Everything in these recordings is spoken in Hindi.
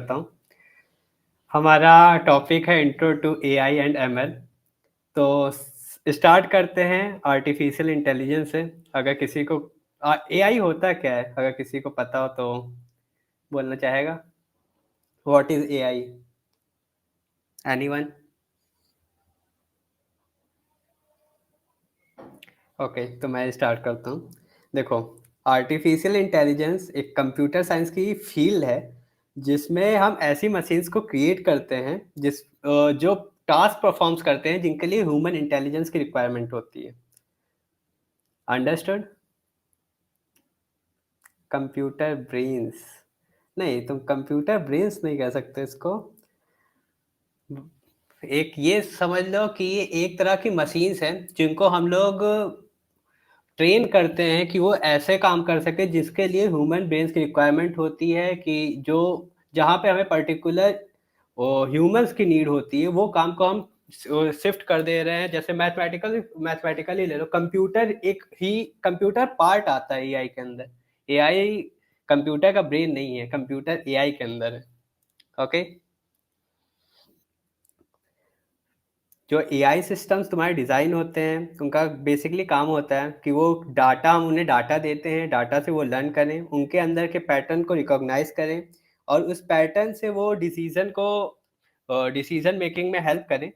करता हूँ। हमारा टॉपिक है intro to AI and ML. तो स्टार्ट करते हैं आर्टिफिशियल इंटेलिजेंस से। अगर किसी को एआई होता क्या है, अगर किसी को पता हो तो बोलना चाहेगा। What is AI? Anyone? Okay, तो मैं स्टार्ट करता हूँ। देखो, आर्टिफिशियल इंटेलिजेंस एक कंप्यूटर साइंस की फील्ड है जिसमें हम ऐसी मशीन्स को क्रिएट करते हैं जो टास्क परफॉर्म्स करते हैं जिनके लिए ह्यूमन इंटेलिजेंस की रिक्वायरमेंट होती है। अंडरस्टूड? कंप्यूटर ब्रेन्स नहीं, तुम कंप्यूटर ब्रेन्स नहीं कह सकते इसको। एक ये समझ लो कि ये एक तरह की मशीन्स हैं जिनको हम लोग ट्रेन करते हैं कि वो ऐसे काम कर सके जिसके लिए ह्यूमन ब्रेन्स की रिक्वायरमेंट होती है, कि जो जहाँ पे हमें पर्टिकुलर ह्यूमंस की नीड होती है वो काम को हम शिफ्ट कर दे रहे हैं। जैसे मैथमेटिकल ही ले लो, कंप्यूटर पार्ट आता है एआई के अंदर। एआई कंप्यूटर का ब्रेन नहीं है, कंप्यूटर एआई के अंदर है। ओके। जो एआई सिस्टम्स तुम्हारे डिज़ाइन होते हैं उनका बेसिकली काम होता है कि वो डाटा, हम उन्हें डाटा देते हैं, डाटा से वो लर्न करें, उनके अंदर के पैटर्न को रिकॉग्नाइज करें और उस पैटर्न से वो डिसीजन मेकिंग में हेल्प करें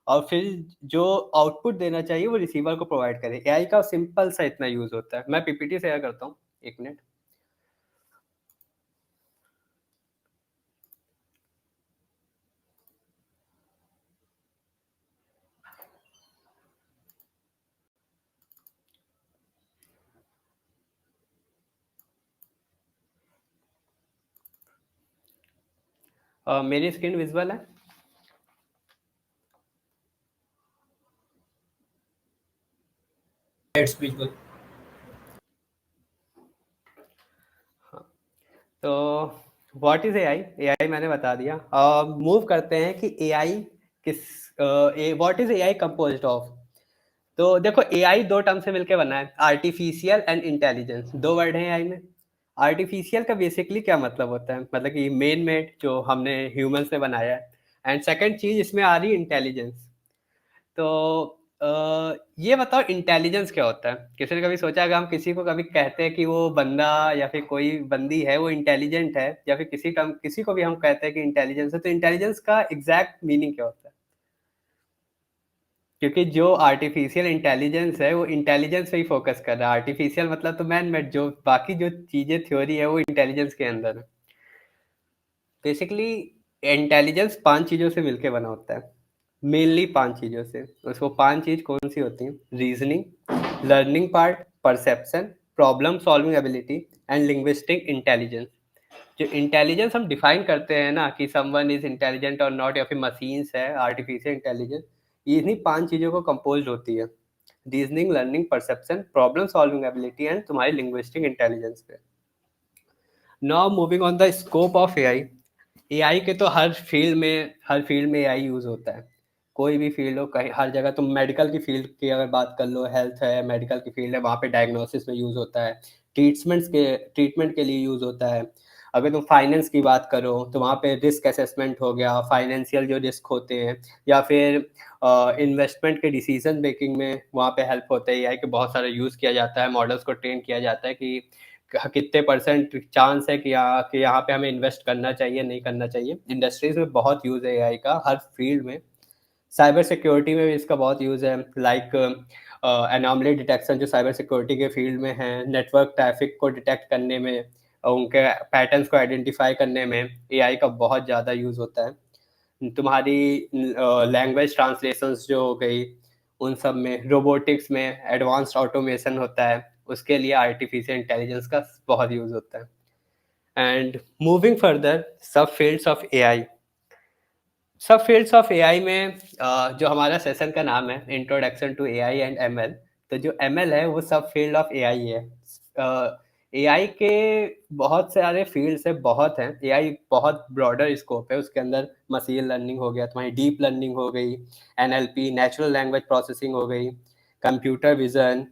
और फिर जो आउटपुट देना चाहिए वो रिसीवर को प्रोवाइड करें। एआई का सिंपल सा इतना यूज़ होता है। मैं पीपीटी शेयर करता हूँ, एक मिनट। मेरी स्क्रीन विजुअल है? It's visual. तो व्हाट इज एआई? एआई मैंने बता दिया। मूव करते हैं कि एआई किस what is AI composed of. तो देखो, एआई दो टर्म से मिलकर बना है, आर्टिफिशियल एंड इंटेलिजेंस। दो वर्ड हैं एआई में। आर्टिफिशियल का बेसिकली क्या मतलब होता है, मतलब कि मेन मेड जो हमने ह्यूमन से बनाया है। एंड सेकंड चीज इसमें आ रही इंटेलिजेंस। तो ये बताओ इंटेलिजेंस क्या होता है? किसी ने कभी सोचा, अगर हम किसी को कभी कहते हैं कि वो बंदा या फिर कोई बंदी है वो इंटेलिजेंट है, या फिर किसी को भी हम कहते हैं कि इंटेलिजेंस है, तो इंटेलिजेंस का एग्जैक्ट मीनिंग क्या होता है? क्योंकि जो आर्टिफिशियल इंटेलिजेंस है वो इंटेलिजेंस पे ही फोकस कर रहा है। आर्टिफिशियल मतलब तो मैन मेड, जो बाकी जो चीजें थ्योरी है वो इंटेलिजेंस के अंदर है। बेसिकली इंटेलिजेंस पांच चीजों से मिलकर बना होता है, मेनली पांच चीजों से। उसको पांच चीज कौन सी होती हैं? Reasoning, learning part, perception, problem solving ability and linguistic intelligence. जो इंटेलिजेंस हम डिफाइन करते हैं ना कि समवन इज इंटेलिजेंट और नॉट, या फिर मशीन्स है आर्टिफिशियल इंटेलिजेंस, ये इन्हीं पांच चीजों को कंपोज होती है। Reasoning, learning, perception, problem solving ability and तुम्हारी लिंग्विस्टिक इंटेलिजेंस पे। Now moving on the scope of AI. AI के तो हर फील्ड में एआई यूज होता है। कोई भी फील्ड हो, कहीं हर जगह। तुम मेडिकल की फील्ड की अगर बात कर लो, हेल्थ है, मेडिकल की फील्ड है, वहाँ पे डायग्नोसिस में यूज होता है। ट्रीटमेंट के लिए यूज होता है। अगर तुम फाइनेंस की बात करो तो वहाँ पे रिस्क असेसमेंट हो गया, फाइनेंशियल जो रिस्क होते हैं, या फिर इन्वेस्टमेंट के डिसीजन मेकिंग में वहाँ पे हेल्प होता है। एआई के बहुत सारा यूज़ किया जाता है, मॉडल्स को ट्रेन किया जाता है कि कितने परसेंट चांस है कि यहाँ पे हमें इन्वेस्ट करना चाहिए, नहीं करना चाहिए। इंडस्ट्रीज में बहुत यूज़ है एआई का, हर फील्ड में। साइबर सिक्योरिटी में भी इसका बहुत यूज़ है, लाइक एनॉमली डिटेक्शन जो साइबर सिक्योरिटी के फील्ड में है, नेटवर्क ट्रैफिक को डिटेक्ट करने में, उनके पैटर्न्स को आइडेंटिफाई करने में एआई का बहुत ज़्यादा यूज़ होता है। तुम्हारी लैंग्वेज ट्रांसलेशंस जो हो गई, उन सब में, रोबोटिक्स में एडवांस्ड ऑटोमेशन होता है, उसके लिए आर्टिफिशियल इंटेलिजेंस का बहुत यूज़ होता है। And moving further, sub fields of AI में जो हमारा सेशन का नाम है introduction to AI and ML. तो जो एमएल है वो सब फील्ड ऑफ एआई है। एआई के बहुत सारे फील्ड्स है, बहुत हैं। एआई बहुत ब्रॉडर स्कोप है, उसके अंदर मशीन लर्निंग हो गया, तुम्हारी डीप लर्निंग हो गई, एनएलपी नेचुरल लैंग्वेज प्रोसेसिंग हो गई, कंप्यूटर विजन,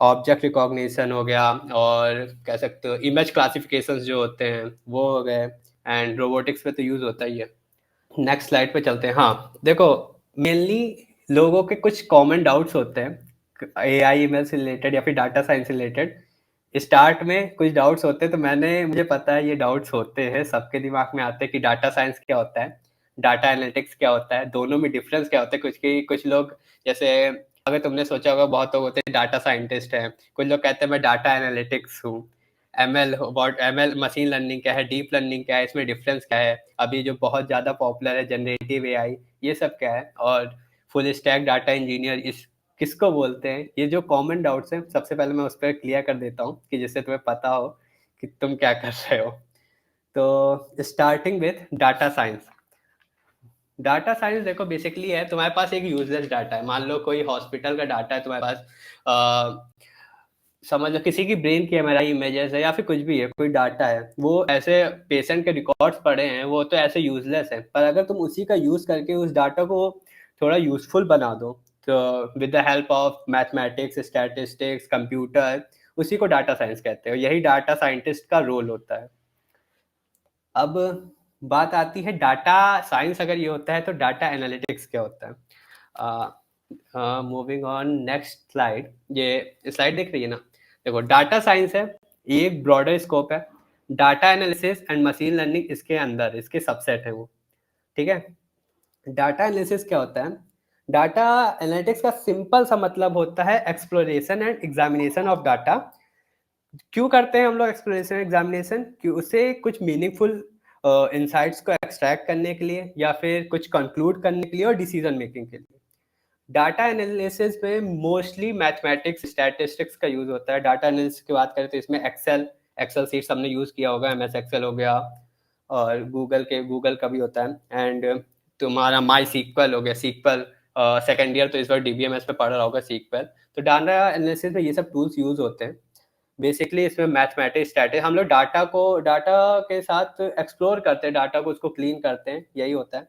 ऑब्जेक्ट रिकॉग्निशन हो गया, और कह सकते हो इमेज क्लासिफिकेशंस जो होते हैं वो हो गए, एंड रोबोटिक्स पे तो यूज़ होता ही है। नेक्स्ट स्लाइड पे चलते हैं। हाँ, देखो मेनली लोगों के कुछ कॉमन डाउट्स होते हैं एआई एमएल से रिलेटेड या फिर डाटा साइंस से रिलेटेड। स्टार्ट में कुछ डाउट्स होते हैं, तो मुझे पता है ये डाउट्स होते हैं, सबके दिमाग में आते हैं कि डाटा साइंस क्या होता है, डाटा एनालिटिक्स क्या होता है, दोनों में डिफरेंस क्या होता है। कुछ लोग जैसे अगर तुमने सोचा होगा, बहुत लोग होते हैं डाटा साइंटिस्ट हैं, कुछ लोग कहते हैं मैं डाटा एनालिटिक्स हूँ। एमएल मशीन लर्निंग क्या है, डीप लर्निंग क्या है, इसमें डिफरेंस क्या है, अभी जो बहुत ज़्यादा पॉपुलर है जनरेटिव एआई, ये सब क्या है, और फुल स्टैक डाटा इंजीनियर इस किसको बोलते हैं। ये जो कॉमन डाउट्स हैं, सबसे पहले मैं उस पर क्लियर कर देता हूँ कि जिससे तुम्हें पता हो कि तुम क्या कर रहे हो। तो starting with data science. Data science देखो बेसिकली है, तुम्हारे पास एक यूजलेस डाटा है। मान लो कोई हॉस्पिटल का डाटा है तुम्हारे पास, समझ लो किसी की ब्रेन की एमआरआई इमेजेस है या फिर कुछ भी है, कोई डाटा है, वो ऐसे पेशेंट के रिकॉर्ड्स पड़े हैं, वो तो ऐसे यूजलेस है। पर अगर तुम उसी का यूज करके उस डाटा को थोड़ा यूजफुल बना दो, तो with the help of mathematics, statistics, computer, उसी को डाटा साइंस कहते हैं। यही डाटा साइंटिस्ट का रोल होता है। अब बात आती है डाटा साइंस अगर ये होता है तो डाटा एनालिटिक्स क्या होता है। Moving on next slide. ये स्लाइड देख रही है ना, देखो डाटा साइंस है, ये एक ब्रॉडर स्कोप है। Data analysis and machine learning इसके अंदर, इसके सबसेट है वो, ठीक है। डाटा एनालिसिस क्या होता है? डाटा एनालिटिक्स का सिंपल सा मतलब होता है exploration and examination of data. क्यों करते हैं हम लोग एक्सप्लोरेशन एग्जामिनेशन? कि उससे कुछ मीनिंगफुल इंसाइट्स को एक्सट्रैक्ट करने के लिए या फिर कुछ कंक्लूड करने के लिए और डिसीजन मेकिंग के लिए। डाटा एनालिसिस में मोस्टली मैथमेटिक्स, स्टैटिस्टिक्स का यूज होता है। डाटा एनालिसिस की बात करें तो इसमें एक्सेल सीट्स हमने यूज किया होगा, एमएस एक्सेल हो गया, और गूगल का भी होता है, एंड तुम्हारा माई सीक्वल हो गया, सीक्वल सेकेंड ईयर तो इस बार डीबीएमएस पे पढ़ रहा होगा सीक्वल। तो डाटा एनालिसिस में ये सब टूल्स यूज होते हैं। बेसिकली इसमें मैथमेटिक्स, स्टैटिक्स, हम लोग डाटा के साथ एक्सप्लोर करते हैं, डाटा को उसको क्लीन करते हैं, यही होता है।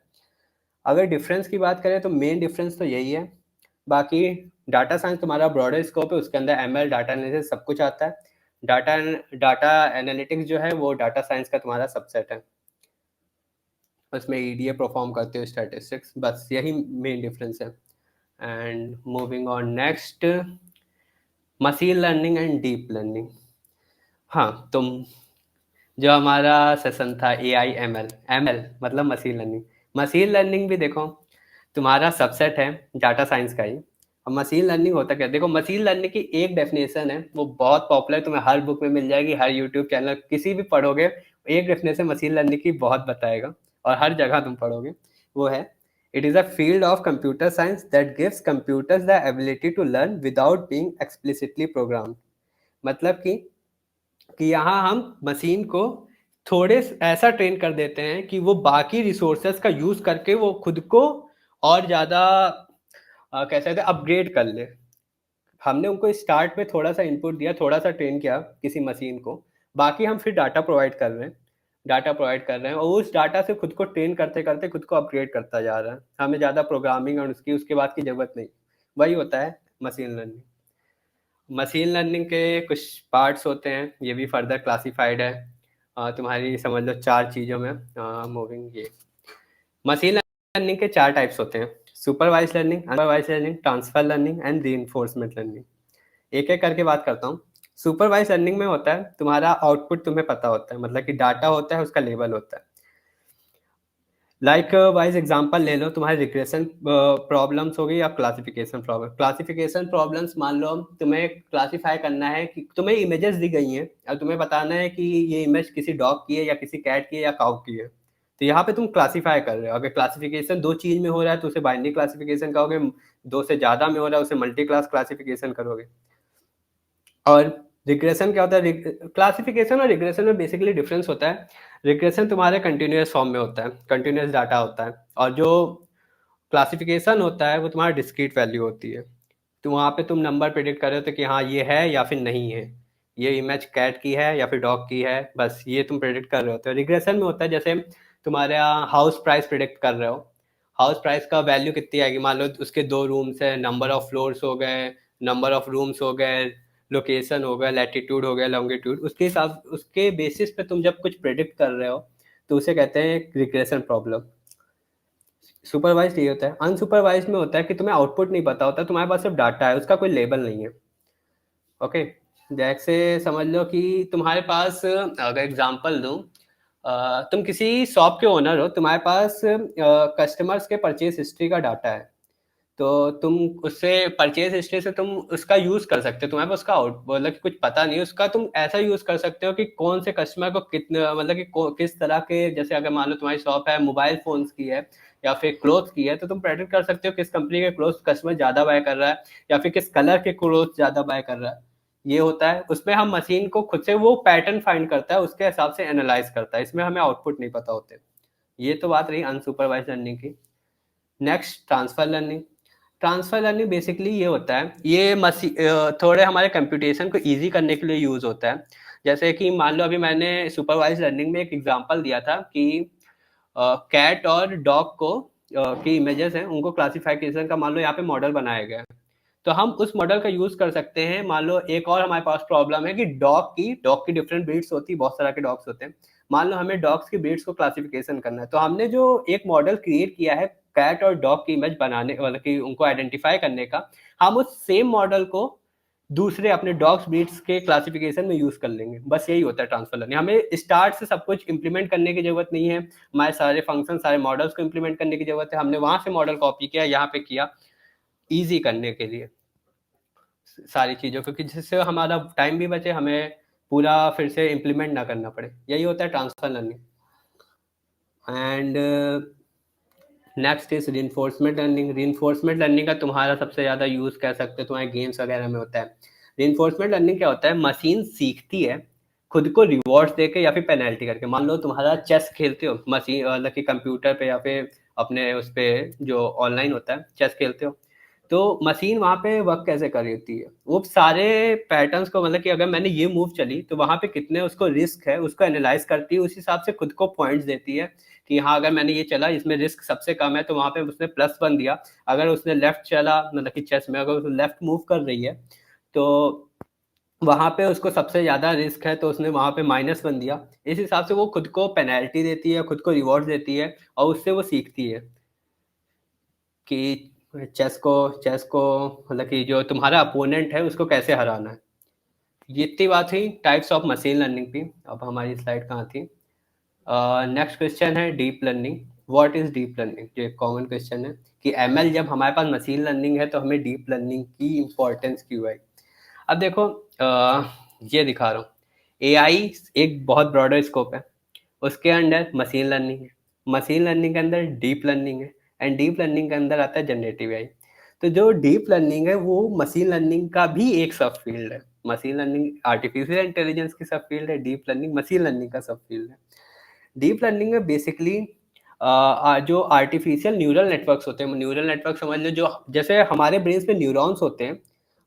अगर डिफरेंस की बात करें तो मेन डिफरेंस तो यही है। बाकी डाटा साइंस तुम्हारा ब्रॉडर स्कोप है, उसके अंदर एमएल, डाटा एनालिसिस सब कुछ आता है। डाटा डाटा एनालिटिक्स जो है वो डाटा साइंस का तुम्हारा सबसेट है, उसमें ईडीए परफॉर्म करते हो, स्टैटिस्टिक्स, बस यही मेन डिफरेंस है। And moving on next, machine learning and deep learning. हाँ, तुम जो हमारा सेशन था A I M L, M L मतलब मशीन लर्निंग। मशीन लर्निंग भी देखो तुम्हारा सबसेट है डाटा साइंस का ही। अब मशीन लर्निंग होता क्या? देखो मशीन लर्निंग की एक डेफिनेशन है, वो बहुत पॉपुलर, तुम्हें हर बुक में मिल जाएगी, हर यूट्यूब चैनल किसी भी पढ़ोगे, एक डेफिनेशन मशीन लर्निंग की बहुत बताएगा और हर जगह तुम पढ़ोगे। वो है, it is a field of computer science that gives computers the ability to learn without being explicitly program. मतलब कि यहाँ हम मशीन को थोड़े ऐसा ट्रेन कर देते हैं कि वो बाकी रिसोर्सेज का यूज करके वो खुद को और ज्यादा कह सकते हैं अपग्रेड कर ले। हमने उनको स्टार्ट में थोड़ा सा इनपुट दिया, थोड़ा सा ट्रेन किया किसी मशीन को, बाकी हम फिर डाटा प्रोवाइड कर रहे हैं, और उस डाटा से खुद को ट्रेन करते करते खुद को अपग्रेड करता जा रहा है। हमें ज़्यादा प्रोग्रामिंग और उसके बाद की ज़रूरत नहीं। वही होता है मशीन लर्निंग। मशीन लर्निंग के कुछ पार्ट्स होते हैं, ये भी फर्दर क्लासिफाइड है तुम्हारी समझ लो 4 चीज़ों में। मूविंग ये मशीन लर्निंग के 4 टाइप्स होते हैं: supervise learning, unsupervise learning, transfer learning and reinforcement learning. एक एक करके बात करता हूँ। सुपरवाइज लर्निंग में होता है तुम्हारा आउटपुट तुम्हें पता होता है, मतलब कि डाटा होता है, उसका लेबल होता है। लाइक वाइज एग्जांपल ले लो, तुम्हारे रिग्रेशन प्रॉब्लम्स हो गई या क्लासिफिकेशन प्रॉब्लम। क्लासिफिकेशन प्रॉब्लम्स, मान लो तुम्हें क्लासिफाई करना है कि तुम्हें इमेजेस दी गई हैं और तुम्हें बताना है कि ये इमेज किसी डॉग की है या किसी कैट की है या काउ की है। तो यहाँ पे तुम क्लासिफाई कर रहे हो। अगर क्लासिफिकेशन 2 चीज में हो रहा है तो उसे बाइनरी क्लासिफिकेशन कहोगे, 2 से ज्यादा में हो रहा है उसे मल्टी क्लास क्लासिफिकेशन करोगे। और रिग्रेशन क्या होता है? क्लासिफिकेशन और रिग्रेशन में बेसिकली डिफरेंस होता है। रिग्रेशन तुम्हारे कंटिन्यूस फॉर्म में होता है, कंटिन्यूस डाटा होता है, और जो क्लासिफिकेशन होता है वो तुम्हारा डिस्क्रीट वैल्यू होती है। तो वहाँ पे तुम नंबर प्रेडिक्ट कर रहे हो कि हाँ ये है या फिर नहीं है, ये इमेज कैट की है या फिर डॉग की है, बस ये तुम प्रेडिक्ट कर रहे होते हो। रिग्रेशन में होता है जैसे तुम्हारा हाउस प्राइस प्रेडिक्ट कर रहे हो, हाउस प्राइस का वैल्यू कितनी आएगी, मान लो उसके 2 रूम्स है, नंबर ऑफ फ्लोर्स हो गए, नंबर ऑफ रूम्स हो गए, लोकेशन हो गया, लैटिट्यूड हो गया, लॉन्गिट्यूड, उसके हिसाब, उसके बेसिस पे तुम जब कुछ प्रेडिक्ट कर रहे हो तो उसे कहते हैं रिग्रेशन प्रॉब्लम। सुपरवाइज्ड ये होता है। अनसुपरवाइज्ड में होता है कि तुम्हें आउटपुट नहीं पता होता, तुम्हारे पास सिर्फ डाटा है, उसका कोई लेबल नहीं है। ओके, जैसे समझ लो कि तुम्हारे पास, अगर एग्जांपल दूं, तुम किसी शॉप के ओनर हो, तुम्हारे पास कस्टमर्स के परचेज हिस्ट्री का डाटा है, तो तुम उससे परचेज हिस्ट्री से तुम उसका यूज कर सकते हो। तुम्हारे पास उसका आउट मतलब कि कुछ पता नहीं है उसका, तुम ऐसा यूज कर सकते हो कि कौन से कस्टमर को कितने, मतलब कि किस तरह के, जैसे अगर मान लो तुम्हारी शॉप है मोबाइल फोन्स की है या फिर क्लोथ की है, तो तुम प्रेडिक्ट कर सकते हो किस कंपनी के क्लोथ कस्टमर ज्यादा बाय कर रहा है या फिर किस कलर के क्लोथ ज्यादा बाय कर रहा है। ये होता है, उसमें हम मशीन को खुद से वो पैटर्न फाइंड करता है, उसके हिसाब से एनालाइज करता है, इसमें हमें आउटपुट नहीं पता होते। ये तो बात रही अनसुपरवाइज लर्निंग की। Next, transfer learning. Transfer learning basically ये होता है, ये थोड़े हमारे कंप्यूटेशन को इजी करने के लिए यूज होता है। जैसे कि मान लो अभी मैंने सुपरवाइज लर्निंग में एक एग्जांपल दिया था कि कैट और डॉग को की इमेजेस हैं, उनको क्लासिफिकेशन का मान लो यहाँ पे मॉडल बनाया गया है, तो हम उस मॉडल का यूज कर सकते हैं। मान लो एक और हमारे पास प्रॉब्लम है कि डॉग की डिफरेंट ब्रीड्स होती है, बहुत तरह के डॉग्स होते हैं। मान लो हमें डॉग्स की ब्रीड्स को क्लासिफिकेशन करना है, तो हमने जो एक मॉडल क्रिएट किया है कैट और डॉग की इमेज बनाने, मतलब कि उनको आइडेंटिफाई करने का, हम उस सेम मॉडल को दूसरे अपने डॉग्स ब्रीड्स के क्लासिफिकेशन में यूज कर लेंगे। बस यही होता है ट्रांसफर लर्निंग। हमें स्टार्ट से सब कुछ इंप्लीमेंट करने की जरूरत नहीं है, हमारे सारे फंक्शन सारे मॉडल्स को इंप्लीमेंट करने की जरूरत है, हमने वहां से मॉडल कॉपी किया, यहाँ पे किया, ईजी करने के लिए सारी चीज़ों को, कि जिससे हमारा टाइम भी बचे, हमें पूरा फिर से इम्प्लीमेंट ना करना पड़े। यही होता है transfer learning. And next is reinforcement learning. Reinforcement learning का तुम्हारा सबसे ज़्यादा यूज़ कह सकते हो तुम्हारे गेम्स वगैरह में होता है। रिइंफोर्समेंट लर्निंग क्या होता है, मशीन सीखती है खुद को रिवॉर्ड्स देके या फिर पेनल्टी करके। मान लो तुम्हारा चेस खेलते हो मशीन, मतलब कि कंप्यूटर पे या फिर अपने उस पर जो ऑनलाइन होता है चेस खेलते हो, तो मशीन वहाँ पे वर्क कैसे कर रही होती है, वो सारे पैटर्न्स को, मतलब कि अगर मैंने ये मूव चली तो वहाँ पे कितने उसको रिस्क है उसको एनालाइज करती है, उस हिसाब से खुद को पॉइंट्स देती है कि हाँ अगर मैंने ये चला इसमें रिस्क सबसे कम है, तो वहाँ पे उसने +1 दिया। अगर उसने लेफ्ट चला, मतलब कि चेस में अगर उसने लेफ्ट मूव कर रही है, तो वहाँ पे उसको सबसे ज़्यादा रिस्क है, तो उसने वहाँ पे -1 दिया। इस हिसाब से वो खुद को पेनल्टी देती है, खुद को रिवॉर्ड देती है, और उससे वो सीखती है कि चेस को मतलब कि जो तुम्हारा अपोनेंट है उसको कैसे हराना है। ये इतनी बात हुई टाइप्स ऑफ मशीन लर्निंग की। अब हमारी स्लाइड कहाँ थी? नेक्स्ट क्वेश्चन है deep learning. What is deep learning? जो एक कॉमन क्वेश्चन है कि एमएल जब हमारे पास मशीन लर्निंग है तो हमें डीप लर्निंग की इंपॉर्टेंस क्यों है। अब देखो, ये दिखा रहा हूँ, एआई एक बहुत ब्रॉडर स्कोप है, उसके अंडर मशीन लर्निंग है, मशीन लर्निंग के अंदर डीप लर्निंग है, एंड डीप लर्निंग के अंदर आता है जनरेटिव एआई। तो जो डीप लर्निंग है वो मशीन लर्निंग का भी एक सब फील्ड है। मशीन लर्निंग आर्टिफिशियल इंटेलिजेंस की सब फील्ड है, डीप लर्निंग मशीन लर्निंग का सब फील्ड है। डीप लर्निंग में बेसिकली जो आर्टिफिशियल न्यूरल नेटवर्क्स होते हैं, न्यूरल नेटवर्क समझ लो, जो जैसे हमारे ब्रेन में न्यूरॉन्स होते हैं,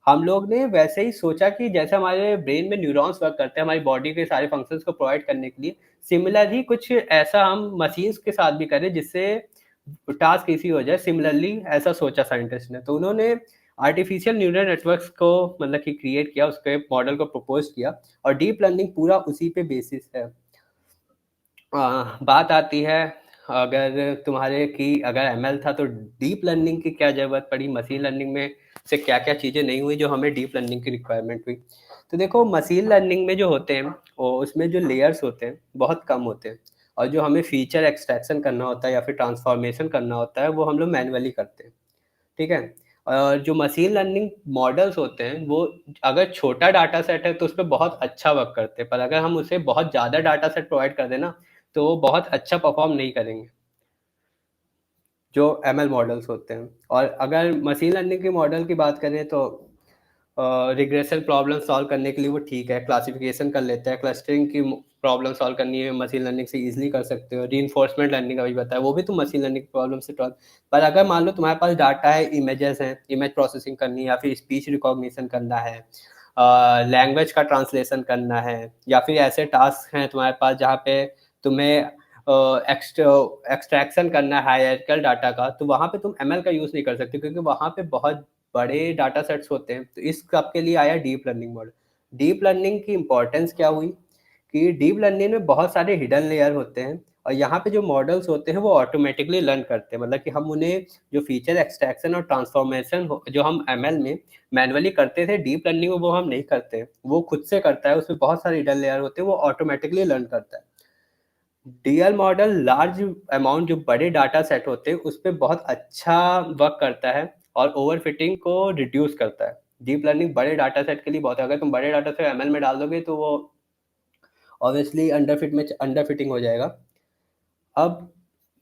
हम लोग ने वैसे ही सोचा कि जैसे हमारे ब्रेन में न्यूरॉन्स वर्क करते हैं हमारी बॉडी के सारे फंक्शंस को प्रोवाइड करने के लिए, सिमिलर ही कुछ ऐसा हम मशीन्स के साथ भी करें जिससे टास्क इजी हो जाए। सिमिलरली ऐसा सोचा साइंटिस्ट ने, तो उन्होंने आर्टिफिशियल न्यूरल नेटवर्क्स को मतलब कि क्रिएट किया, उसके मॉडल को प्रपोज किया, और डीप लर्निंग पूरा उसी पे बेसिस है। बात आती है, अगर तुम्हारे कि अगर एमएल था तो डीप लर्निंग की क्या ज़रूरत पड़ी, मशीन लर्निंग में से क्या क्या चीज़ें नहीं हुई जो हमें डीप लर्निंग की रिक्वायरमेंट हुई। तो देखो, मशीन लर्निंग में जो होते हैं उसमें जो लेयर्स होते हैं बहुत कम होते हैं, और जो हमें फीचर एक्सट्रैक्शन करना होता है या फिर ट्रांसफॉर्मेशन करना होता है वो हम लोग मैनुअली करते हैं। ठीक है। और जो मशीन लर्निंग मॉडल्स होते हैं वो अगर छोटा डाटा सेट है तो उस पर बहुत अच्छा वर्क करते हैं, पर अगर हम उसे बहुत ज़्यादा डाटा सेट प्रोवाइड कर दें ना, तो वो बहुत अच्छा परफॉर्म नहीं करेंगे, जो एमएल मॉडल्स होते हैं। और अगर मशीन लर्निंग के मॉडल की बात करें तो रिग्रेशन प्रॉब्लम सॉल्व करने के लिए वो ठीक है, क्लासिफिकेशन कर लेता है, क्लस्टरिंग की प्रॉब्लम सॉल्व करनी है मशीन लर्निंग से इजीली कर सकते हो, रीइंफोर्समेंट लर्निंग का भी बताया वो भी तुम मशीन लर्निंग प्रॉब्लम से सॉल्व। पर अगर मान लो तुम्हारे पास डाटा है, इमेजेस हैं, इमेज प्रोसेसिंग करनी है या फिर स्पीच रिकॉग्निशन करना है, लैंग्वेज का ट्रांसलेशन करना है, या फिर ऐसे टास्क हैं तुम्हारे पास जहाँ पे तुम्हें एक्सट्रैक्शन करना है हायरार्किकल डाटा का, तो वहाँ पे तुम एमएल का यूज़ नहीं कर सकते क्योंकि वहाँ पे बहुत बड़े डाटा सेट्स होते हैं। तो इस आपके लिए आया deep learning model. Deep learning की इंपॉर्टेंस क्या हुई कि डीप लर्निंग में बहुत सारे हिडन लेयर होते हैं, और यहाँ पे जो मॉडल्स होते हैं वो ऑटोमेटिकली लर्न करते हैं, मतलब कि हम उन्हें जो फीचर एक्सट्रैक्शन और ट्रांसफॉर्मेशन जो हम एमएल में मैनुअली करते थे, डीप लर्निंग में वो हम नहीं करते, वो खुद से करता है, उसमें बहुत सारे हिडन लेयर होते हैं, वो ऑटोमेटिकली लर्न करता है। डीएल मॉडल लार्ज अमाउंट जो बड़े डाटा सेट होते हैं उस पर बहुत अच्छा वर्क करता है और ओवरफिटिंग को रिड्यूस करता है। डीप लर्निंग बड़े डाटा सेट के लिए बहुत है, अगर तुम बड़े डाटा सेट एमएल में डाल दोगे तो वो ऑब्वियसली अंडर फिटिंग हो जाएगा। अब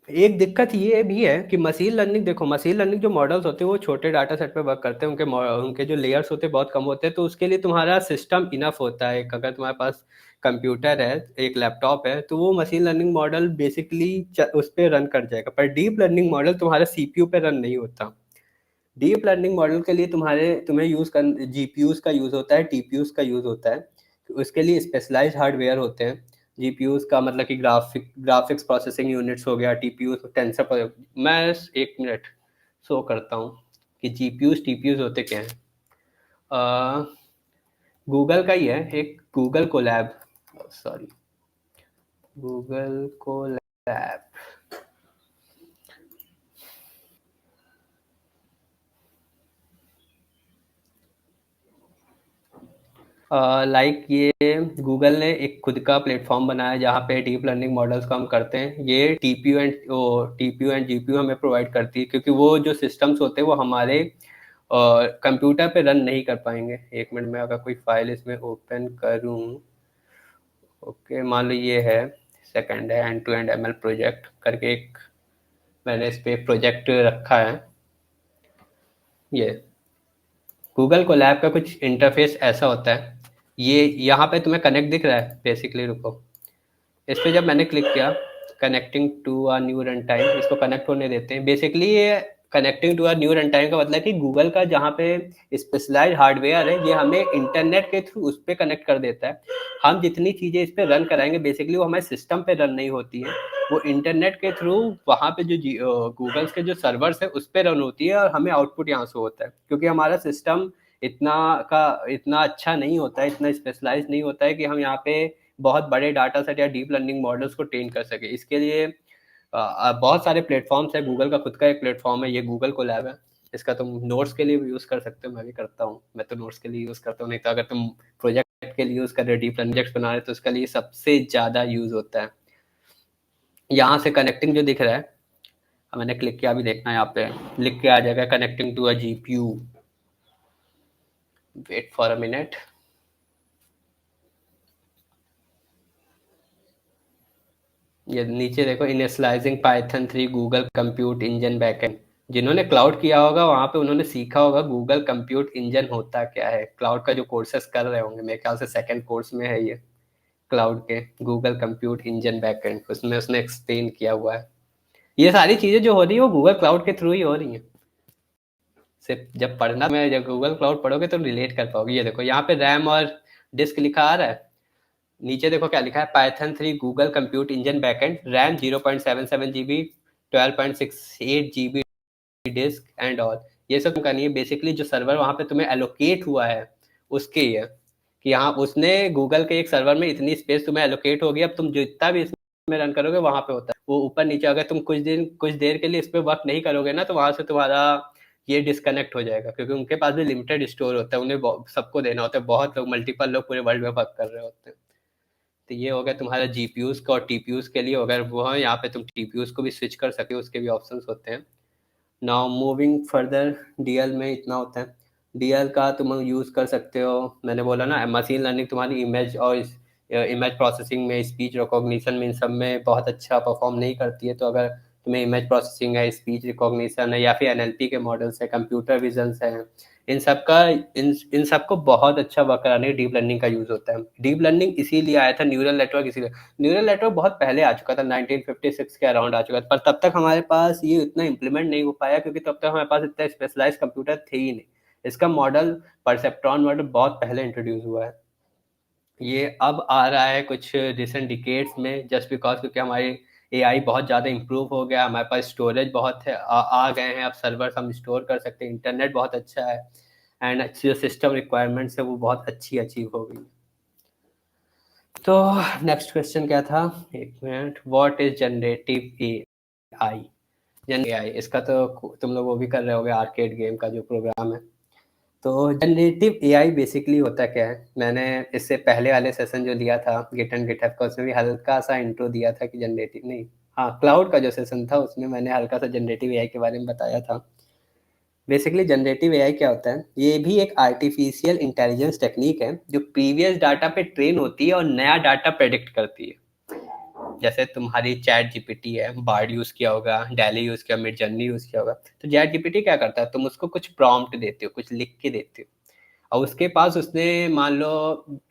एक दिक्कत ये भी है कि मशीन लर्निंग, देखो मशीन लर्निंग जो मॉडल्स होते हैं वो छोटे डाटा सेट पे वर्क करते हैं, उनके जो लेयर्स होते हैं बहुत कम होते हैं, तो उसके लिए तुम्हारा सिस्टम इनफ होता है। अगर तुम्हारे पास कंप्यूटर है, एक लैपटॉप है, तो वो मशीन लर्निंग मॉडल बेसिकली उस पर रन कर जाएगा। पर डीप लर्निंग मॉडल तुम्हारा सीपीयू पे रन नहीं होता। डीप लर्निंग मॉडल के लिए तुम्हें यूज कर जीपीयूज का यूज होता है, टीपीयूज का यूज होता है। उसके लिए स्पेशलाइज्ड हार्डवेयर होते हैं। जीपीयूज का मतलब कि ग्राफिक्स प्रोसेसिंग यूनिट्स हो गया, टीपीयूज टेंसर। मैं 1 मिनट शो करता हूँ कि जीपीयूज टीपीयूज होते क्या हैं। गूगल का ही है, एक Google Colab, sorry Google Colab. Like ये गूगल ने एक खुद का प्लेटफॉर्म बनाया जहाँ पे डीप लर्निंग मॉडल्स को हम करते हैं। ये टीपीयू एंड जीपीयू हमें प्रोवाइड करती है, क्योंकि वो जो सिस्टम्स होते हैं वो हमारे कंप्यूटर पे रन नहीं कर पाएंगे। 1 मिनट में अगर कोई फाइल इसमें ओपन करूँ, ओके मान लो ये है सेकंड है end to end ML project करके, एक मैंने इस पे प्रोजेक्ट रखा है। ये गूगल कोलैब का कुछ इंटरफेस ऐसा होता है। ये यहाँ पे तुम्हें कनेक्ट दिख रहा है बेसिकली, रुको इस पे जब मैंने क्लिक किया, connecting to a new run time, इसको कनेक्ट होने देते हैं। बेसिकली ये connecting to a new run time का मतलब है कि गूगल का जहाँ पे स्पेशलाइज्ड हार्डवेयर है, ये हमें इंटरनेट के थ्रू उस पर कनेक्ट कर देता है। हम जितनी चीज़ें इस पर रन कराएंगे बेसिकली वो हमारे सिस्टम पे रन नहीं होती है, वो इंटरनेट के थ्रू वहाँ पे जो गूगल्स के जो सर्वर्स है उस पर रन होती है, और हमें आउटपुट यहाँ से होता है। क्योंकि हमारा सिस्टम इतना इतना अच्छा नहीं होता है, इतना स्पेशलाइज नहीं होता है कि हम यहाँ पे बहुत बड़े डाटा सेट या डीप लर्निंग मॉडल्स को ट्रेन कर सके। इसके लिए बहुत सारे प्लेटफॉर्म्स है। गूगल का खुद का एक प्लेटफॉर्म है, ये गूगल को लैब है। इसका तुम नोट्स के लिए भी यूज़ कर सकते हो, मैं भी करता हूँ। मैं तो नोट्स के लिए यूज़ करता हूँ, नहीं तो अगर तुम प्रोजेक्ट के लिए यूज़ कर रहे हो, डीप लर्निंग प्रोजेक्ट बना रहे हो, तो उसके लिए सबसे ज़्यादा यूज़ होता है। यहाँ से कनेक्टिंग जो दिख रहा है, मैंने क्लिक किया, अभी देखना है यहाँ पे लिख के आ जाएगा connecting to a GPU. Wait for a minute. ये नीचे देखो, initializing Python 3 Google compute engine backend. जिन्होंने क्लाउड किया होगा वहाँ पे उन्होंने सीखा होगा गूगल कंप्यूट इंजन होता क्या है। क्लाउड का जो कोर्सेस कर रहे होंगे, मेरे ख्याल से सेकंड कोर्स में है ये क्लाउड के, गूगल कंप्यूट इंजन बैकएंड, उसमें उसने एक्सप्लेन किया हुआ है। ये सारी चीज़ें जो हो रही है वो गूगल क्लाउड के थ्रू ही हो रही हैं। सिर्फ जब पढ़ना में, जब गूगल क्लाउड पढ़ोगे तो रिलेट कर पाओगे। ये देखो यहाँ पे रैम और डिस्क लिखा आ रहा है, नीचे देखो क्या लिखा है, Python 3 Google compute engine backend, RAM 0.77 GB, 12.68 GB disk and all. ये सब करनी है बेसिकली। जो सर्वर वहाँ पे तुम्हें एलोकेट हुआ है उसके ये, कि यहाँ उसने गूगल के एक सर्वर में इतनी स्पेस तुम्हें एलोकेट होगी, अब तुम जितना भी इसमें रन करोगे वहाँ पे होता है वो ऊपर नीचे। अगर तुम कुछ देर के लिए इस पर वर्क नहीं करोगे ना, तो वहाँ से तुम्हारा ये डिस्कनेक्ट हो जाएगा, क्योंकि उनके पास भी लिमिटेड स्टोर होता है, उन्हें सबको देना होता है। बहुत लोग, मल्टीपल लोग पूरे वर्ल्ड में वर्क कर रहे होते हैं। तो ये हो गया तुम्हारा जीपीयूज का। और टीपीयूज के लिए अगर वो है, यहाँ पे तुम टीपीयूज को भी स्विच कर सकते हो, उसके भी ऑप्शंस होते हैं। नाउ मूविंग फर्दर, डीएल में इतना होता है। डीएल का तुम यूज़ कर सकते हो, मैंने बोला ना, मशीन लर्निंग तुम्हारी इमेज और इमेज प्रोसेसिंग में, स्पीच रिकॉग्निशन में, इन सब में बहुत अच्छा परफॉर्म नहीं करती है। तो अगर तुम्हें इमेज प्रोसेसिंग है, स्पीच रिकॉग्निशन है, या फिर एनएलपी के मॉडल्स है, कंप्यूटर विजन्स है, इन सब का इन सब को बहुत अच्छा वर्क कराने के डीप लर्निंग का यूज़ होता है। डीप लर्निंग इसीलिए आया था, न्यूरल नेटवर्क इसीलिए। न्यूरल नेटवर्क बहुत पहले आ चुका था, 1956 के अराउंड आ चुका था, पर तब तक हमारे पास ये इतना इम्प्लीमेंट नहीं हो पाया, क्योंकि तब तक हमारे पास इतना स्पेशलाइज कंप्यूटर थे ही नहीं। इसका मॉडल, परसेप्ट्रॉन मॉडल, बहुत पहले इंट्रोड्यूस हुआ है। ये अब आ रहा है कुछ रिसेंट डिकेड्स में, जस्ट बिकॉज क्योंकि हमारी एआई बहुत ज़्यादा इम्प्रूव हो गया, हमारे पास स्टोरेज बहुत है, आ गए हैं अब सर्वर्स, हम स्टोर कर सकते हैं, इंटरनेट बहुत अच्छा है, एंड जो सिस्टम रिक्वायरमेंट्स है वो बहुत अच्छी अचीव हो गई। तो नेक्स्ट क्वेश्चन क्या था, एक minute, what is generative AI? AI इसका तो तुम लोग वो भी कर रहे होगे, आर्केड गेम का जो प्रोग्राम है। तो जनरेटिव एआई बेसिकली होता क्या है, मैंने इससे पहले वाले सेशन जो लिया था गिट एंड गिटहब का, उसमें भी हल्का सा इंट्रो दिया था कि जनरेटिव नहीं, हाँ क्लाउड का जो सेशन था उसमें मैंने हल्का सा जनरेटिव एआई के बारे में बताया था। बेसिकली जनरेटिव एआई क्या होता है, ये भी एक आर्टिफिशियल इंटेलिजेंस टेक्निक है जो प्रीवियस डाटा पे ट्रेन होती है और नया डाटा प्रेडिक्ट करती है। जैसे तुम्हारी चैट जीपीटी है, बार्ड यूज किया होगा, डैली यूज किया, मिड जर्नी यूज किया होगा। तो चैट जीपीटी क्या करता है, तुम उसको कुछ प्रॉम्प्ट देते हो, कुछ लिख के देते हो, और उसके पास उसने मान लो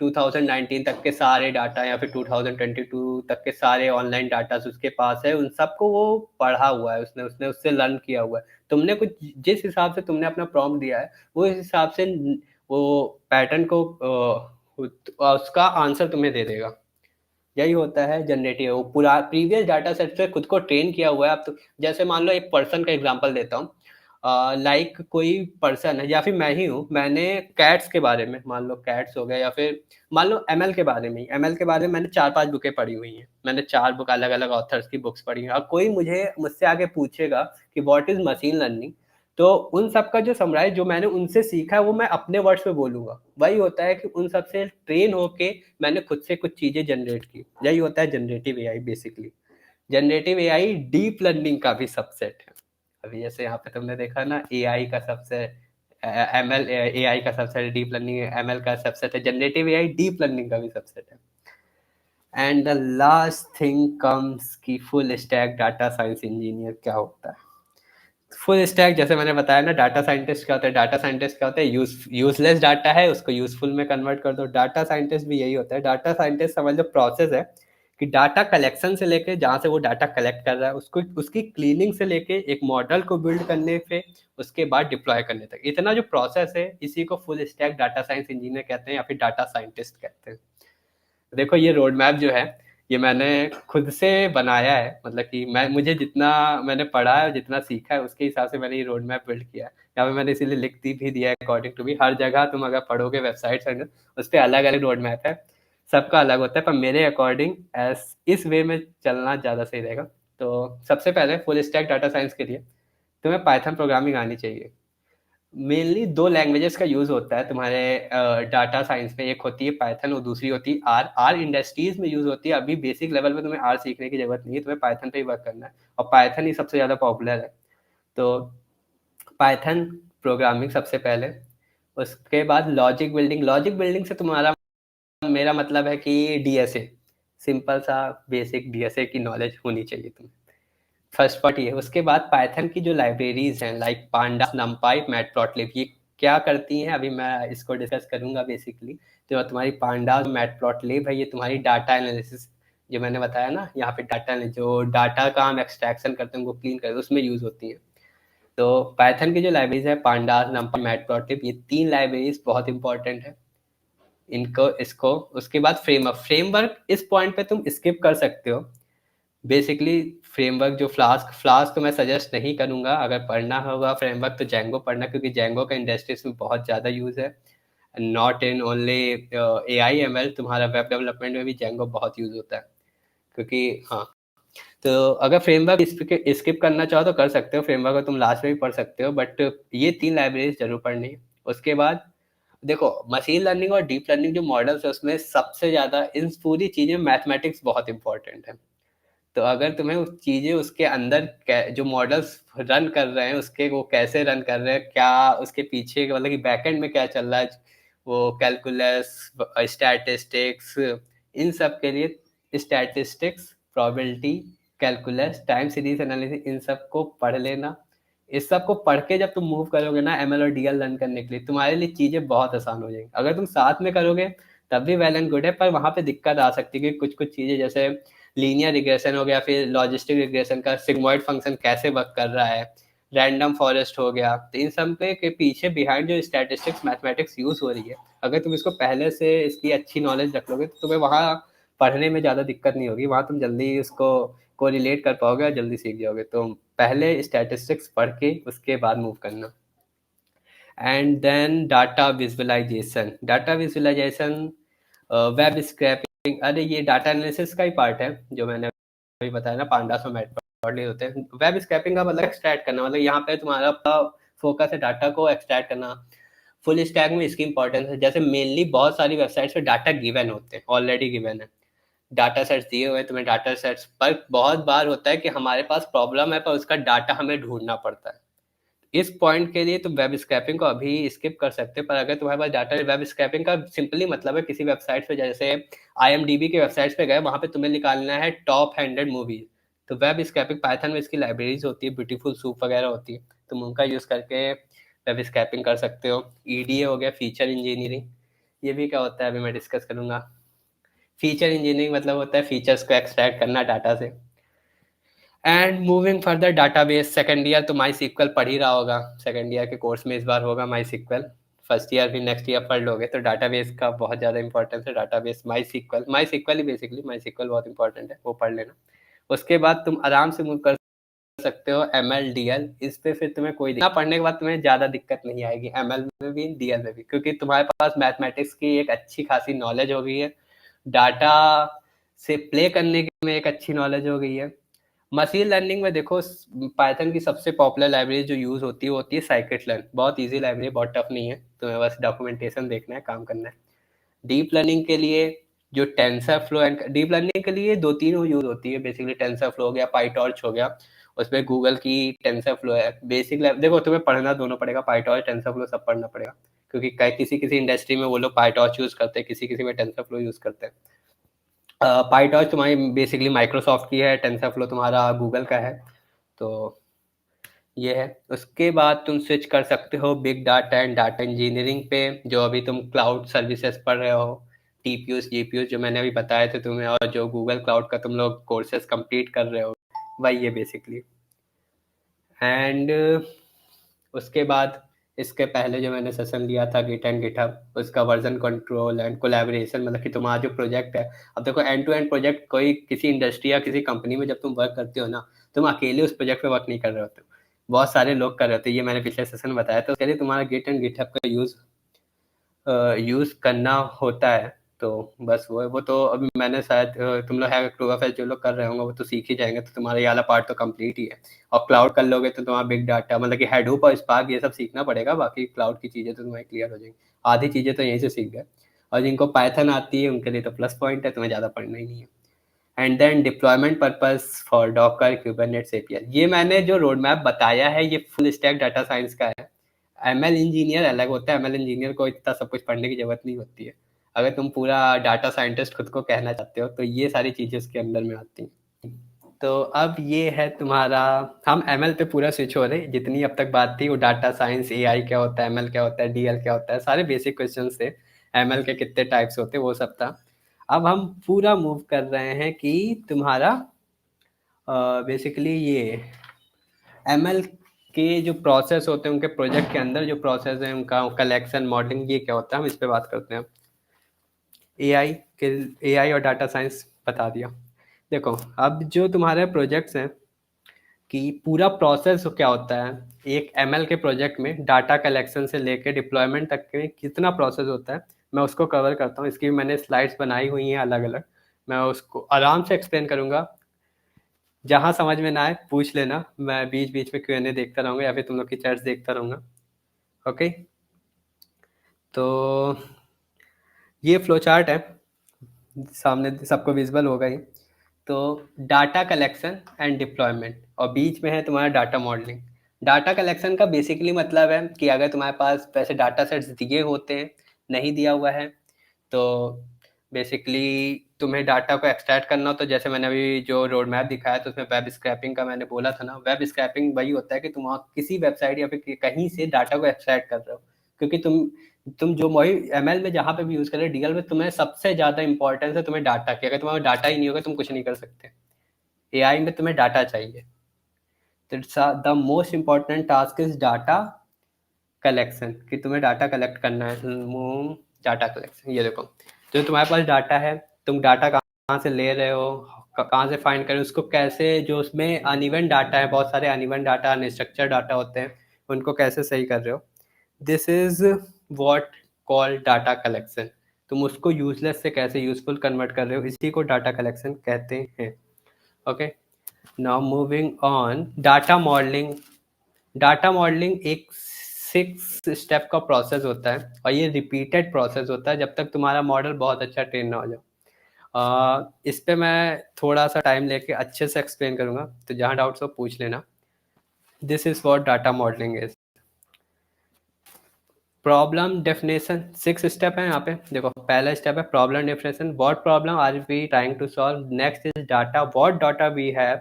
2019 तक के सारे डाटा या फिर 2022 तक के सारे ऑनलाइन डाटा उसके पास है, उन सबको वो पढ़ा हुआ है, उसने उसने उससे लर्न किया हुआ है। तुमने कुछ जिस हिसाब से तुमने अपना प्रॉम्प्ट दिया है वो इस हिसाब से वो पैटर्न को उसका आंसर तुम्हें दे देगा। यही होता है जनरेटिव, वो पूरा प्रीवियस डाटा सेट से खुद को ट्रेन किया हुआ है। अब तो जैसे मान लो एक पर्सन का एग्जांपल देता हूँ, लाइक कोई पर्सन है या फिर मैं ही हूँ, मैंने कैट्स के बारे में, मान लो कैट्स हो गया, या फिर मान लो एमएल के बारे में, एमएल के बारे में मैंने 4-5 बुकें पढ़ी हुई हैं, मैंने 4 बुक अलग अलग ऑथर्स की बुक्स पढ़ी हैं। अब कोई मुझसे आगे पूछेगा कि व्हाट इज मशीन लर्निंग, तो उन सब का जो समराइज जो मैंने उनसे सीखा है वो मैं अपने वर्ड्स में बोलूंगा। वही होता है कि उन सब से ट्रेन होके मैंने खुद से कुछ चीजें जनरेट की। यही होता है generative AI basically. Generative AI deep learning का भी सबसेट है। अभी जैसे यहाँ पे तुमने देखा ना, एआई का सबसेट, एमएल एआई का सबसेट, डीप लर्निंग एमएल का सबसेट है, जनरेटिव एआई डीप लर्निंग का भी सबसेट है। And the last thing comes की full stack data science engineer क्या होता है। फुल स्टैक जैसे मैंने बताया ना, डाटा साइंटिस्ट क्या होता है, डाटा साइंटिस्ट क्या होता है, यूजलेस डाटा है उसको यूजफुल में कन्वर्ट कर दो। डाटा साइंटिस्ट भी यही होता है। डाटा साइंटिस्ट समझ लो प्रोसेस है कि डाटा कलेक्शन से लेके जहाँ से वो डाटा कलेक्ट कर रहा है उसको, उसकी क्लीनिंग से लेके एक मॉडल को बिल्ड करने पे उसके बाद डिप्लॉय करने तक, इतना जो प्रोसेस है इसी को full stack data science engineer कहते हैं या फिर डाटा साइंटिस्ट कहते हैं। देखो ये रोड मैप जो है ये मैंने खुद से बनाया है, मतलब कि मैं, मुझे जितना मैंने पढ़ा है, जितना सीखा है उसके हिसाब से मैंने ये रोड मैप बिल्ड किया है। यहाँ पे मैंने इसीलिए लिख भी दिया है अकॉर्डिंग टू भी। हर जगह तुम अगर पढ़ोगे वेबसाइट उस पर अलग अलग रोड मैप है, सबका अलग होता है, पर मेरे अकॉर्डिंग इस वे में चलना ज़्यादा सही रहेगा। तो सबसे पहले फुल स्टैक डाटा साइंस के लिए तुम्हें पाइथन प्रोग्रामिंग आनी चाहिए। मेनली 2 लैंग्वेजेस का यूज होता है तुम्हारे डाटा साइंस में, एक होती है पाइथन और दूसरी होती है आर। आर इंडस्ट्रीज में यूज होती है। अभी बेसिक लेवल पे तुम्हें आर सीखने की जरूरत नहीं है, तुम्हें पाइथन पे ही वर्क करना है, और पाइथन ही सबसे ज्यादा पॉपुलर है। तो पाइथन प्रोग्रामिंग सबसे पहले, उसके बाद लॉजिक बिल्डिंग। लॉजिक बिल्डिंग से तुम्हारा, मेरा मतलब है कि डीएसए, सिंपल सा बेसिक डीएसए की नॉलेज होनी चाहिए तुम्हें। फर्स्ट पार्ट ये। उसके बाद पाइथन की जो लाइब्रेरीज हैं लाइक पांडास, नमपाई, मैटप्लॉटलिब, ये क्या करती हैं अभी मैं इसको डिस्कस करूंगा। बेसिकली जो तुम्हारी पांडास, मैटप्लॉटलिब है, ये तुम्हारी डाटा एनालिसिस, जो मैंने बताया ना यहाँ पे, डाटा जो डाटा का हम एक्सट्रैक्शन करते हैं, उनको क्लीन करते हैं, उसमें यूज होती है। तो पाइथन की जो लाइब्रेरीज है, पांडास, नमपाई, मैटप्लॉटलिब, ये 3 लाइब्रेरीज बहुत इंपॉर्टेंट है। इनको इसको उसके बाद फ्रेमवर्क। फ्रेमवर्क इस पॉइंट पे तुम स्किप कर सकते हो। बेसिकली फ्रेमवर्क जो फ्लास्क, फ्लास्क तो मैं सजेस्ट नहीं करूंगा। अगर पढ़ना होगा फ्रेमवर्क तो जेंगो पढ़ना, क्योंकि जेंगो का इंडस्ट्रीज में बहुत ज़्यादा यूज़ है। Not in only A I M L, तुम्हारा वेब डेवलपमेंट में भी जेंगो बहुत यूज़ होता है। क्योंकि हाँ, तो अगर फ्रेमवर्क स्किप करना चाहो तो कर सकते हो, फ्रेमवर्क को तुम लास्ट में भी पढ़ सकते हो, बट ये 3 लाइब्रेरीज जरूर पढ़नी है। उसके बाद देखो, मशीन लर्निंग और डीप लर्निंग जो मॉडल्स है उसमें सबसे ज़्यादा इन पूरी चीज़ें मैथमेटिक्स बहुत इंपॉर्टेंट है। तो अगर तुम्हें उस चीज़ें उसके अंदर जो मॉडल्स रन कर रहे हैं उसके, वो कैसे रन कर रहे हैं, क्या उसके पीछे मतलब कि बैकएंड में क्या चल रहा है, वो कैलकुलस, स्टैटिस्टिक्स, इन सब के लिए statistics, probability, calculus, time series analysis, इन सब को पढ़ लेना। इस सब को पढ़ के जब तुम मूव करोगे ना एमएल और डीएल लर्न करने के लिए, तुम्हारे लिए चीज़ें बहुत आसान हो जाएंगी। अगर तुम साथ में करोगे तब भी वेल एंड गुड है, पर वहाँ पे दिक्कत आ सकती है कि कुछ कुछ चीज़ें जैसे लीनियर रिग्रेशन हो गया, फिर लॉजिस्टिक रिग्रेशन का सिग्मॉइड फंक्शन कैसे वर्क कर रहा है, रैंडम फॉरेस्ट हो गया, तो इन सब के पीछे बिहाइंड जो स्टैटिस्टिक्स मैथमेटिक्स यूज हो रही है, अगर तुम इसको पहले से इसकी अच्छी नॉलेज रख लोगे तो तुम्हें वहाँ पढ़ने में ज़्यादा दिक्कत नहीं होगी, वहाँ तुम जल्दी उसको को रिलेट कर पाओगे और जल्दी सीख जाओगे। तो पहले स्टैटिस्टिक्स पढ़ के उसके बाद मूव करना। And then data visualization. Data visualization, web scraping अरे ये डाटा एनालिसिस का ही पार्ट है जो मैंने अभी बताया ना, पांडास और मैटप्लॉटली होते हैं। वेब स्क्रैपिंग का मतलब एक्सट्रैक्ट करना, मतलब यहाँ पे तुम्हारा फोकस है डाटा को एक्सट्रैक्ट करना। फुल स्टैक में इसकी इंपॉर्टेंस है, जैसे मेनली बहुत सारी वेबसाइट्स पे डाटा गिवन होते हैं, ऑलरेडी गिवन है, डाटा सेट्स दिए हुए तुम्हें, डाटा सेट्स पर बहुत बार होता है कि हमारे पास प्रॉब्लम है पर उसका डाटा हमें ढूंढना पड़ता है। इस पॉइंट के लिए तुम वेब स्क्रैपिंग को अभी स्किप कर सकते हो, पर अगर तुम्हारे पास डाटा, वेब स्क्रैपिंग का सिंपली मतलब है किसी वेबसाइट पे, जैसे IMDb के वेबसाइट्स पे गए, वहां पे तुम्हें निकालना है टॉप 100 मूवीज, तो वेब स्क्रैपिंग पाइथन में इसकी लाइब्रेरीज होती है, ब्यूटीफुल सूप वगैरह होती है, तुम उनका यूज करके वेब स्क्रैपिंग कर सकते हो। EDA हो गया, फीचर इंजीनियरिंग, ये भी क्या होता है अभी मैं डिस्कस करूंगा। फीचर इंजीनियरिंग मतलब होता है फीचर्स को एक्सट्रैक्ट करना डाटा से। And moving further, database, second year तो माई सिक्वल पढ़ ही रहा होगा, सेकंड ईयर के कोर्स में इस बार होगा माई सिक्वल, फर्स्ट ईयर भी नेक्स्ट ईयर पढ़ लोगे, तो डाटाबेस का बहुत ज़्यादा इंपॉर्टेंस है। डाटाबेस माई सिक्वल ही बेसिकली, माई सिक्वल बहुत इंपॉर्टेंट है, वो पढ़ लेना। उसके बाद तुम आराम से मूव कर सकते हो ML DL, इस पे फिर तुम्हें कोई ना पढ़ने के बाद तुम्हें ज़्यादा दिक्कत नहीं आएगी, ML में भी DL में भी, क्योंकि तुम्हारे पास मैथमेटिक्स की एक अच्छी खासी नॉलेज हो गई है, डाटा से प्ले करने में एक अच्छी नॉलेज हो गई है। मशीन लर्निंग में देखो, पाइथन की सबसे पॉपुलर लाइब्रेरी जो यूज होती है वो होती है साइकिट लर्न, बहुत इजी लाइब्रेरी, बहुत टफ नहीं है, तुम्हें बस डॉक्यूमेंटेशन देखना है, काम करना है। डीप लर्निंग के लिए जो tensor flow and, deep learning के लिए दो तीन यूज होती है बेसिकली, टेंसर फ्लो हो गया, पाईटॉर्च हो गया, उसमें गूगल की टेंसर फ्लो है बेसिक। देखो तुम्हें पढ़ना दोनों पड़ेगा, पाईटॉर्च टेंसर फ्लो सब पढ़ना पड़ेगा, क्योंकि किसी किसी इंडस्ट्री में वो लोग पाईटॉर्च यूज करते हैं, किसी किसी में टेंसर फ्लो यूज करते हैं। पाईटॉर्च तुम्हारी बेसिकली माइक्रोसॉफ्ट की है, टेंसर फ्लो तुम्हारा गूगल का है, तो ये है। उसके बाद तुम स्विच कर सकते हो big data and data engineering पे, जो अभी तुम क्लाउड सर्विसेज पढ़ रहे हो, TPUs GPUs जो मैंने अभी बताए थे तुम्हें, और जो गूगल क्लाउड का तुम लोग कोर्सेज कंप्लीट कर रहे हो, वही है बेसिकली। एंड उसके बाद इसके पहले जो मैंने सेशन लिया था गिट एंड गिटहब, उसका वर्जन कंट्रोल एंड कोलैबोरेशन, मतलब कि तुम्हारा जो प्रोजेक्ट है, अब देखो एंड टू एंड प्रोजेक्ट, कोई किसी इंडस्ट्री या किसी कंपनी में जब तुम वर्क करते हो ना, तुम अकेले उस प्रोजेक्ट पे वर्क नहीं कर रहे होते, बहुत सारे लोग कर रहे होते, ये मैंने पिछले सेशन में बताया, तो उसके लिए तुम्हारा गिट एंड गिटहब का यूज करना होता है। तो बस वो तो अभी मैंने शायद तुम लोग है अक्टूबरफेस्ट जो लोग कर रहे होंगे वो तो सीख ही जाएंगे, तो तुम्हारा ये वाला पार्ट तो कंप्लीट ही है। और क्लाउड कर लोगे तो तुम्हारा बिग डाटा, मतलब कि हेडूप और स्पार्क ये सब सीखना पड़ेगा, बाकी क्लाउड की चीज़ें तो तुम्हारी क्लियर हो जाएंगी, आधी चीज़ें तो यहीं से सीख गए। और जिनको पाइथन आती है उनके लिए तो प्लस पॉइंट है, तुम्हें ज़्यादा पढ़ना ही नहीं है। And then deployment purpose for Docker Kubernetes API, ये मैंने जो रोड मैप बताया है ये फुल स्टैक डाटा साइंस का है। ML इंजीनियर अलग होता है, ML इंजीनियर को इतना सब कुछ पढ़ने की जरूरत नहीं होती है, अगर तुम पूरा डाटा साइंटिस्ट खुद को कहना चाहते हो तो ये सारी चीज़ें उसके अंदर में आती हैं। तो अब ये है तुम्हारा, हम ML पे पूरा स्विच हो रहे, जितनी अब तक बात थी वो डाटा साइंस, AI क्या होता है, ML क्या होता है, DL क्या होता है, सारे बेसिक क्वेश्चंस थे, ML के कितने टाइप्स होते हैं वो सब था। अब हम पूरा मूव कर रहे हैं कि तुम्हारा बेसिकली ये ML के जो प्रोसेस होते हैं, उनके प्रोजेक्ट के अंदर जो प्रोसेस है उनका कलेक्शन मॉडलिंग, ये क्या होता है, हम इस पे बात करते हैं। AI के, AI और डाटा साइंस बता दिया। देखो अब जो तुम्हारे प्रोजेक्ट्स हैं कि पूरा प्रोसेस क्या होता है, एक ML के प्रोजेक्ट में डाटा कलेक्शन से लेके डिप्लॉयमेंट तक के कितना प्रोसेस होता है, मैं उसको कवर करता हूँ, इसकी मैंने स्लाइड्स बनाई हुई हैं अलग अलग, मैं उसको आराम से एक्सप्लेन करूंगा, जहाँ समझ में ना आए पूछ लेना, मैं बीच बीच में Q&A देखता रहूंगा या फिर तुम लोग की चैट्स देखता रहूंगा। ओके, तो ये फ्लो चार्ट है, सामने सबको विजिबल होगा ही। तो डाटा कलेक्शन एंड डिप्लॉयमेंट, और बीच में है तुम्हारा डाटा मॉडलिंग। डाटा कलेक्शन का बेसिकली मतलब है कि अगर तुम्हारे पास वैसे डाटा सेट्स दिए होते हैं, नहीं दिया हुआ है, तो बेसिकली तुम्हें डाटा को एक्सट्रैक्ट करना हो, तो जैसे मैंने अभी जो रोड मैप दिखाया तो उसमें वेब स्क्रैपिंग का मैंने बोला था ना, वेब स्क्रैपिंग वही होता है कि तुम किसी वेबसाइट या फिर कहीं से डाटा को एक्सट्रैक्ट कर रहे हो, क्योंकि तुम जो वही ML में जहाँ पे भी यूज कर रहे हो, DL में तुम्हें सबसे ज्यादा इंपॉर्टेंस है तुम्हें डाटा की, अगर तुम्हारा डाटा ही नहीं होगा तुम कुछ नहीं कर सकते। AI में तुम्हें डाटा चाहिए, तो the most important task is data collection, कि तुम्हें डाटा कलेक्ट करना है। डाटा कलेक्शन, ये देखो जो तुम्हारे पास डाटा है, तुम डाटा कहाँ से ले रहे हो, कहाँ से फाइंड करें उसको, कैसे, जो उसमें अनइवन डाटा है, बहुत सारे अनइवन डाटा, अनस्ट्रक्चर डाटा होते हैं, उनको कैसे सही कर रहे हो, this is what called data collection. तुम उसको यूजलेस से कैसे यूजफुल कन्वर्ट कर रहे हो, इसी को डाटा कलेक्शन कहते हैं। Okay, now moving on, data modelling. Data modelling एक 6 स्टेप का प्रोसेस होता है और ये रिपीटेड प्रोसेस होता है जब तक तुम्हारा मॉडल बहुत अच्छा ट्रेन ना हो जाए। इस पे मैं थोड़ा सा टाइम लेके अच्छे से एक्सप्लेन करूंगा, तो जहाँ डाउट्स हो पूछ लेना। This is what data modeling is. Problem definition, 6 step है यहाँ पे। देखो, पहला स्टेप है problem definition, what problem are we trying to solve. Next is data, what data we have.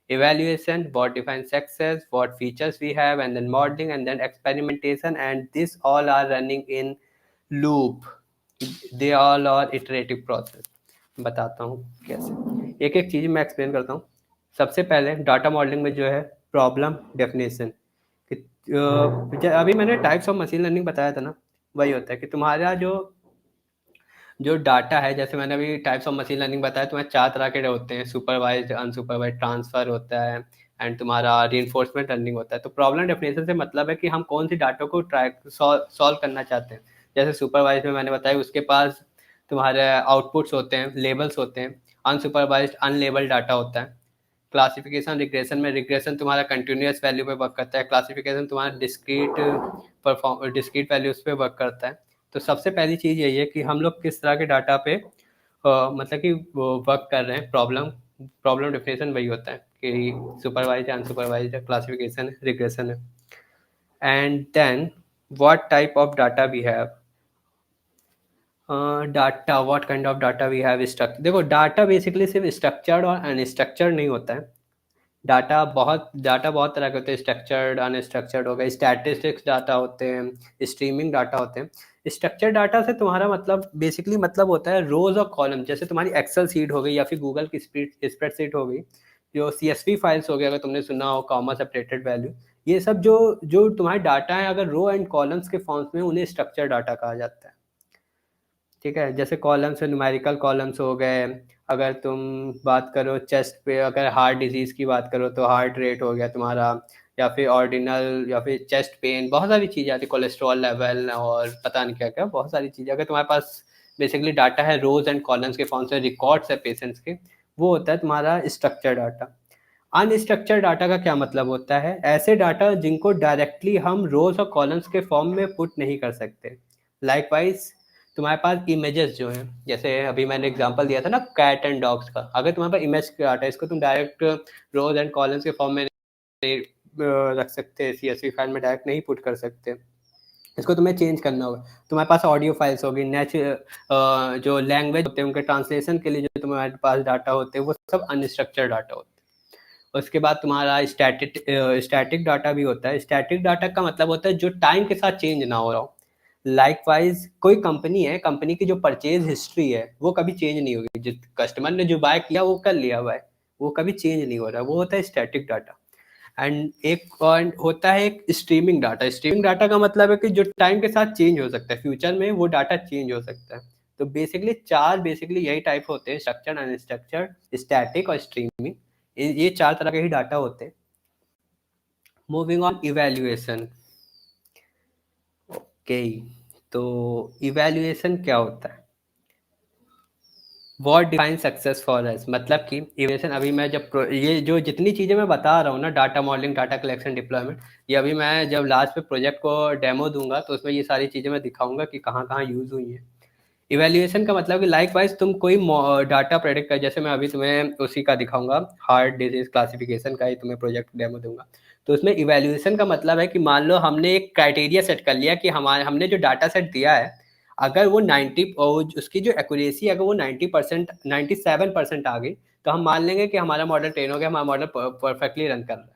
Evaluation, what defines success, what features we have, and then modeling, and then experimentation, and this all are running in loop. They all are iterative process. बताता हूँ कैसे, एक एक चीज मैं एक्सप्लेन करता हूँ। सबसे पहले डाटा मॉडलिंग में जो है प्रॉब्लम डेफिनेशन, अभी मैंने टाइप्स ऑफ मशीन लर्निंग बताया था ना, वही होता है कि तुम्हारा जो जो डाटा है, जैसे मैंने अभी टाइप्स ऑफ मशीन लर्निंग बताया, तुम्हें 4 तरह के होते हैं, सुपरवाइज्ड, अनसुपरवाइज्ड, ट्रांसफर होता है, एंड तुम्हारा रीइंफोर्समेंट लर्निंग होता है। तो प्रॉब्लम डेफिनेशन से मतलब है कि हम कौन सी डाटा को ट्राई सॉल्व करना चाहते हैं। जैसे सुपरवाइज में मैंने बताया, उसके पास तुम्हारे आउटपुट्स होते हैं, लेबल्स होते हैं। अनसुपरवाइज्ड अनलेबल्ड डाटा होता है। क्लासिफिकेशन रिग्रेशन में, रिग्रेशन तुम्हारा कंटिन्यूस वैल्यू पे वर्क करता है, क्लासिफिकेशन तुम्हारा डिस्क्रीट वैल्यूज पे वर्क करता है। तो सबसे पहली चीज़ यही है कि हम लोग किस तरह के डाटा पे मतलब कि वर्क कर रहे हैं। प्रॉब्लम डेफिनेशन वही होता है कि सुपरवाइज है, अनसुपरवाइज है, क्लासिफिकेशन है, रिग्रेशन है। And then what type of data we have. Data, what kind of data we have. Structure, देखो डाटा बेसिकली सिर्फ स्ट्रक्चर्ड और अनस्ट्रक्चर्ड नहीं होता है। डाटा बहुत तरह के होते हैं, स्ट्रक्चर्ड, अनस्ट्रक्चर्ड हो गए, स्टैटिस्टिक्स डाटा होते हैं, स्ट्रीमिंग डाटा होते हैं। स्ट्रक्चर्ड डाटा से तुम्हारा मतलब बेसिकली मतलब होता है रोज और कॉलम, जैसे तुम्हारी एक्सेल सीट हो गई या फिर गूगल की स्प्रेडशीट हो गई, जो CSV फाइल्स हो गए, अगर तुमने सुना हो, कॉमा सेपरेटेड वैल्यू। ये सब जो जो तुम्हारे डाटा है, अगर रो एंड कॉलम्स के फॉर्म्स में, उन्हें स्ट्रक्चर डाटा कहा जाता है। ठीक है, जैसे कॉलम्स है, न्यूमेरिकल कॉलम्स हो गए। अगर तुम बात करो चेस्ट पे, अगर हार्ट डिजीज की बात करो तो हार्ट रेट हो गया तुम्हारा, या फिर ऑर्डिनल, या फिर चेस्ट पेन, बहुत सारी चीज़ें आती है, कोलेस्ट्रॉल लेवल और पता नहीं क्या क्या, बहुत सारी चीज़ें। अगर तुम्हारे पास बेसिकली डाटा है रोज एंड कॉलम्स के फॉर्म से, रिकॉर्ड्स है पेशेंट्स के, वो होता है तुम्हारा स्ट्रक्चर डाटा। अनस्ट्रक्चर्ड डाटा का क्या मतलब होता है, ऐसे डाटा जिनको डायरेक्टली हम रोज और कॉलम्स के फॉर्म में पुट नहीं कर सकते। लाइकवाइज तुम्हारे पास इमेजेस जो हैं, जैसे अभी मैंने एग्जांपल दिया था ना कैट एंड डॉग्स का, अगर तुम्हारे पास इमेज डाटा है, इसको तुम डायरेक्ट रोज एंड कॉलम्स के फॉर्म में रख सकते, CSV फाइल में डायरेक्ट नहीं पुट कर सकते, इसको तुम्हें चेंज करना होगा। तुम्हारे पास ऑडियो फाइल्स होगी, जो लैंग्वेज होते हैं उनके ट्रांसलेशन के लिए जो तुम्हारे पास डाटा होते हैं, वो सब अनस्ट्रक्चर्ड डाटा होते हैं। उसके बाद तुम्हारा स्टैटिक डाटा भी होता है। स्टैटिक डाटा का मतलब होता है जो टाइम के साथ चेंज ना हो रहा हो। लाइकवाइज कोई कंपनी है, कंपनी की जो परचेज हिस्ट्री है वो कभी चेंज नहीं होगी, जिस कस्टमर ने जो बाय किया वो कर लिया हुआ है, वो कभी चेंज नहीं हो रहा, वो होता है स्टैटिक डाटा। एंड एक और होता है एक स्ट्रीमिंग डाटा। स्ट्रीमिंग डाटा का मतलब है कि जो टाइम के साथ चेंज हो सकता है, फ्यूचर में वो डाटा चेंज हो सकता है। तो बेसिकली यही टाइप होते हैं, स्ट्रक्चर्ड, अनस्ट्रक्चर्ड, स्टैटिक और स्ट्रीमिंग। ये 4 तरह के ही डाटा होते हैं। Moving on, evaluation. ओके, तो इवैल्यूएशन क्या होता है। What define success for us, मतलब कि इवैल्यूएशन, अभी मैं जब ये जो जितनी चीज़ें मैं बता रहा हूँ ना, data modelling, data collection, deployment, ये अभी मैं जब लास्ट पे प्रोजेक्ट को डेमो दूंगा तो उसमें ये सारी चीज़ें मैं दिखाऊंगा कि कहाँ कहाँ यूज़ हुई हैं। इवैल्यूएशन का मतलब कि लाइक वाइज तुम कोई डाटा प्रेडिक्ट कर, जैसे मैं अभी तुम्हें उसी का दिखाऊंगा, हार्ट डिजीज क्लासिफिकेशन का ही तुम्हें प्रोजेक्ट डेमो दूंगा। तो उसमें इवैल्यूएशन का मतलब है कि मान लो हमने एक क्राइटेरिया सेट कर लिया कि हमने जो डाटा सेट दिया है, अगर वो 90, उसकी जो एक्यूरेसी अगर वो 90%, 97% आ गई, तो हम मान लेंगे कि हमारा मॉडल ट्रेन हो गया, हमारा मॉडल परफेक्टली रन कर रहा है।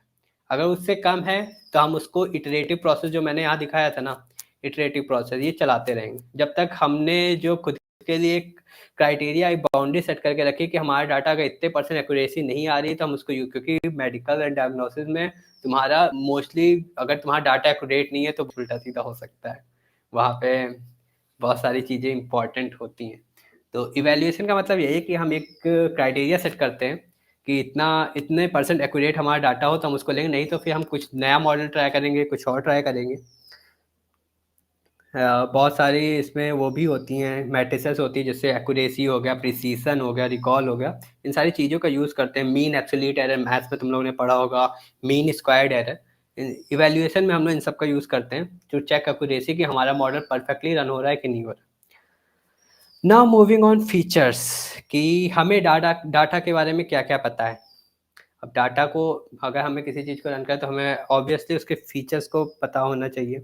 अगर उससे कम है तो हम उसको इटरेटिव प्रोसेस, जो मैंने यहाँ दिखाया था ना, इटरेटिव प्रोसेस, ये चलाते रहेंगे जब तक हमने जो खुद के लिए क्राइटेरिया, एक बाउंड्री सेट करके रखी कि हमारा डाटा अगर इतने % एक्यूरेसी नहीं आ रही तो हम उसको क्योंकि मेडिकल एंड डायग्नोसिस में तुम्हारा मोस्टली अगर तुम्हारा डाटा एक्यूरेट नहीं है तो उल्टा सीधा हो सकता है, वहाँ पे बहुत सारी चीज़ें इंपॉर्टेंट होती हैं। तो इवैल्यूएशन का मतलब यही है कि हम एक क्राइटेरिया सेट करते हैं कि इतने % एक्यूरेट हमारा डाटा हो तो हम उसको लेंगे, नहीं तो फिर हम कुछ नया मॉडल ट्राई करेंगे, कुछ और ट्राई करेंगे। बहुत सारी इसमें वो भी होती हैं, मैट्रिसेस होती है, जैसे एक्यूरेसी हो गया, प्रिसीजन हो गया, रिकॉल हो गया, इन सारी चीज़ों का यूज़ करते हैं। मीन एब्सोल्यूट एरर मैथ्स में तुम लोगों ने पढ़ा होगा, मीन स्क्वायर्ड एरर, इवैल्यूएशन में हम लोग इन सब का यूज़ करते हैं टू चेक एक्यूरेसी कि हमारा मॉडल परफेक्टली रन हो रहा है कि नहीं हो रहा। नाउ मूविंग ऑन फीचर्स, कि हमें डाटा डाटा के बारे में क्या क्या पता है। अब डाटा को अगर हमें किसी चीज़ को रन करें तो हमें ऑब्वियसली उसके फीचर्स को पता होना चाहिए।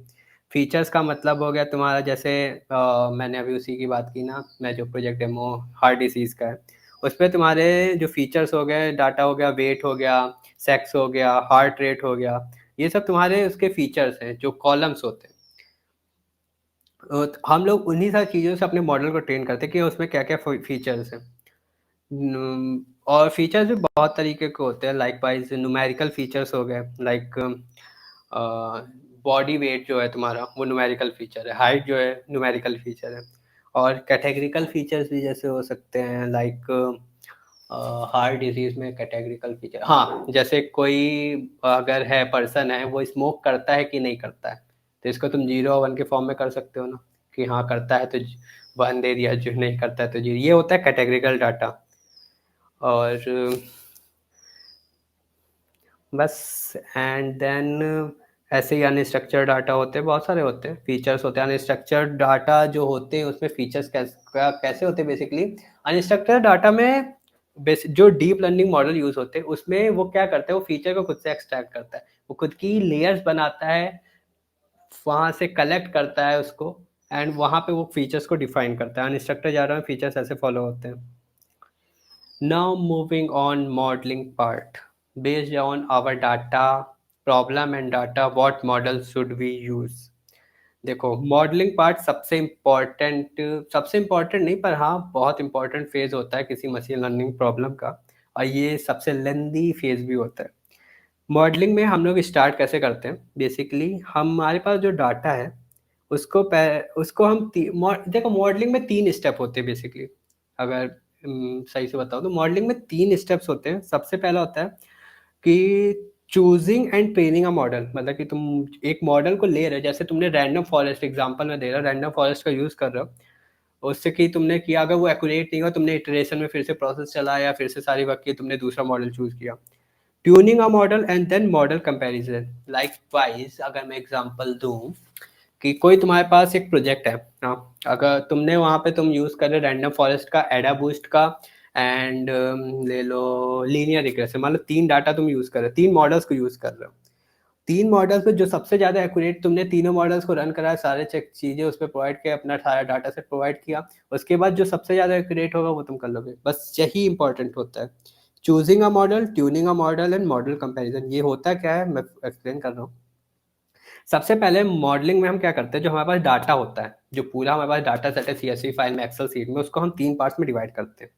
फीचर्स का मतलब हो गया तुम्हारा, जैसे मैंने अभी उसी की बात की ना, मैं जो प्रोजेक्ट डेमो हार्ट डिसीज़ का है, उसमें तुम्हारे जो फीचर्स हो गए, डाटा हो गया, वेट हो गया, सेक्स हो गया, हार्ट रेट हो गया, ये सब तुम्हारे उसके फीचर्स हैं जो कॉलम्स होते हैं। हम लोग उन्हीं सारी चीज़ों से अपने मॉडल को ट्रेन करते हैं कि उसमें क्या क्या फीचर्स हैं। और फीचर्स भी बहुत तरीके के होते हैं, लाइक वाइज न्यूमेरिकल फीचर्स हो गए, लाइक बॉडी वेट जो है तुम्हारा वो न्यूमेरिकल फीचर है, हाइट जो है न्यूमेरिकल फीचर है, और कैटेगरिकल फीचर्स भी जैसे हो सकते हैं, लाइक हार्ट डिजीज में कैटेगरिकल फीचर, हाँ, जैसे कोई अगर है पर्सन है वो स्मोक करता है कि नहीं करता है, तो इसको तुम 0 और 1 के फॉर्म में कर सकते हो ना, कि हाँ करता है तो 1 दे दिया, जो नहीं करता है तो 0। ये होता है कैटेगरिकल डाटा। और बस एंड देन ऐसे ही अनस्ट्रक्चर्ड डाटा होते हैं, बहुत सारे होते हैं, फीचर्स होते हैं। अनस्ट्रक्चर्ड डाटा जो होते हैं उसमें फीचर्स कैसे होते हैं बेसिकली। अनस्ट्रक्चर्ड डाटा में जो डीप लर्निंग मॉडल यूज होते हैं उसमें वो क्या करता है, वो फीचर को खुद से एक्सट्रैक्ट करता है, वो खुद की लेयर्स बनाता है, वहाँ से कलेक्ट करता है उसको, एंड वहाँ पे वो फीचर्स को डिफाइन करता है। अनस्ट्रक्चर्ड डाटा में फीचर्स ऐसे फॉलो होते हैं। Now moving on modeling part. Based on our data, problem and data, what model should we use? देखो, मॉडलिंग पार्ट सबसे इम्पोर्टेंट नहीं, पर हाँ बहुत इम्पोर्टेंट फेज होता है किसी मशीन लर्निंग प्रॉब्लम का, और ये सबसे लेंदी फेज भी होता है। मॉडलिंग में हम लोग स्टार्ट कैसे करते हैं, बेसिकली हमारे पास जो डाटा है उसको हम देखो, मॉडलिंग में 3 स्टेप होते हैं बेसिकली। अगर सही से बताऊँ तो मॉडलिंग में 3 स्टेप्स होते हैं। सबसे पहला होता है कि choosing and training a model, मतलब कि तुम एक मॉडल को ले रहे हो, जैसे तुमने रैंडम फॉरेस्ट एग्जांपल में दे रहा, रैंडम फॉरेस्ट का यूज़ कर रहे हो, उससे कि तुमने किया, अगर वो एक्यूरेट नहीं हुआ, तुमने इटरेशन में फिर से प्रोसेस चलाया, फिर से सारी वर्क की, तुमने दूसरा मॉडल चूज़ किया। Tuning a model and then model comparison. Likewise अगर मैं एग्जांपल दूं कि कोई तुम्हारे पास एक प्रोजेक्ट है, हाँ, अगर तुमने वहाँ पे तुम यूज़ कर रहे रैंडम फॉरेस्ट का, एडा बूस्ट का, एंड ले लो लीनियर रिग्रेशन, मान लो 3 डाटा तुम यूज़ कर रहे हो, 3 मॉडल्स को यूज़ कर रहे हो। 3 मॉडल्स में जो सबसे ज़्यादा एक्यूरेट, तुमने तीनों मॉडल्स को रन कराया, सारे चेक चीज़ें उस पर प्रोवाइड किया, अपना सारा डाटा सेट प्रोवाइड किया, उसके बाद जो सबसे ज़्यादा एक्यूरेट होगा वो तुम कर लोगे। बस यही इंपॉर्टेंट होता है, choosing a model, tuning a model and model comparison. ये होता क्या है, मैं एक्सप्लेन कर रहा हूँ। सबसे पहले मॉडलिंग में हम क्या करते हैं, जो हमारे पास डाटा होता है, जो पूरा हमारे पास डाटा सेट है सीएसवी फाइल में, एक्सेल सीट में, उसको हम 3 पार्ट्स में डिवाइड करते हैं।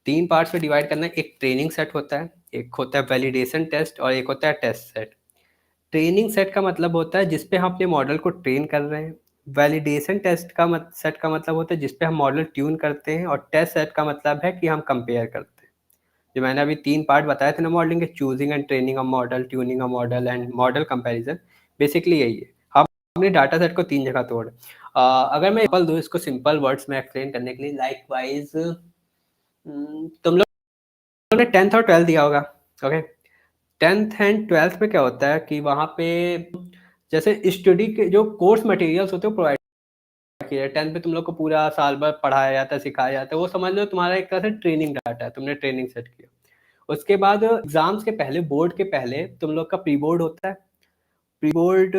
3 पार्ट्स में डिवाइड करना है, एक ट्रेनिंग सेट होता है, एक होता है वैलिडेशन टेस्ट, और एक होता है टेस्ट सेट। ट्रेनिंग सेट का मतलब होता है जिस पे हम अपने मॉडल को ट्रेन कर रहे हैं। वैलिडेशन टेस्ट का सेट का मतलब होता है जिस पे हम मॉडल ट्यून करते हैं, और टेस्ट सेट का मतलब है कि हम कंपेयर करते हैं। जो मैंने अभी 3 पार्ट बताए थे ना मॉडलिंग के, choosing and training a model, tuning a model and model comparison, basically यही है। हम अपने डाटा सेट को 3 जगह तोड़, अगर मैं एग्जांपल दूं इसको सिंपल वर्ड्स में एक्सप्लेन करने के लिए, लाइक वाइज तुम लोग ने 10th और 12th दिया होगा, ओके। 10th एंड 12th में क्या होता है कि वहाँ पे जैसे स्टडी के जो कोर्स मटेरियल्स होते हैं प्रोवाइड किया है। 10th में तुम लोग को पूरा साल भर पढ़ाया जाता है, सिखाया जाता है, वो समझ लो तुम्हारा एक तरह से ट्रेनिंग डाटा है, तुमने ट्रेनिंग सेट किया। उसके बाद एग्जाम्स के पहले, बोर्ड के पहले तुम लोग का प्री बोर्ड होता है। प्री बोर्ड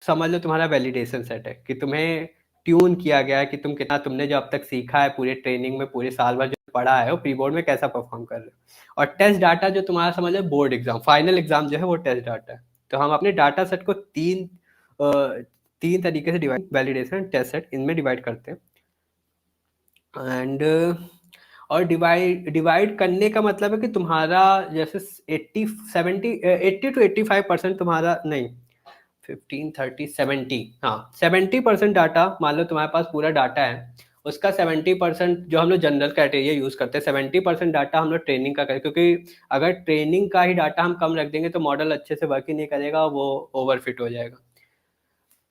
समझ लो तुम्हारा वैलिडेशन सेट है, कि तुम्हें ट्यून किया गया है कि तुम कितना, तुमने जो अब तक सीखा है पूरे ट्रेनिंग में, पूरे साल भर जो पढ़ा है, वो प्री बोर्ड में कैसा परफॉर्म कर रहे हो। और टेस्ट डाटा जो तुम्हारा समझ लो बोर्ड एग्जाम, फाइनल एग्जाम जो है वो टेस्ट डाटा है। तो हम अपने डाटा सेट को तीन तरीके से डिवाइड, वैलिडेशन, टेस्ट सेट, इनमें डिवाइड करते हैं। एंड और डिवाइड करने का मतलब है कि तुम्हारा जैसे 80 टू 85% तुम्हारा, नहीं, 15 30 70, हाँ 70% डाटा, मान लो तुम्हारे पास पूरा डाटा है, उसका 70% जो हम लोग जनरल क्राइटेरिया यूज करते हैं, 70% डाटा हम लोग ट्रेनिंग का करें, क्योंकि अगर ट्रेनिंग का ही डाटा हम कम रख देंगे तो मॉडल अच्छे से वर्क ही नहीं करेगा, वो ओवरफिट हो जाएगा।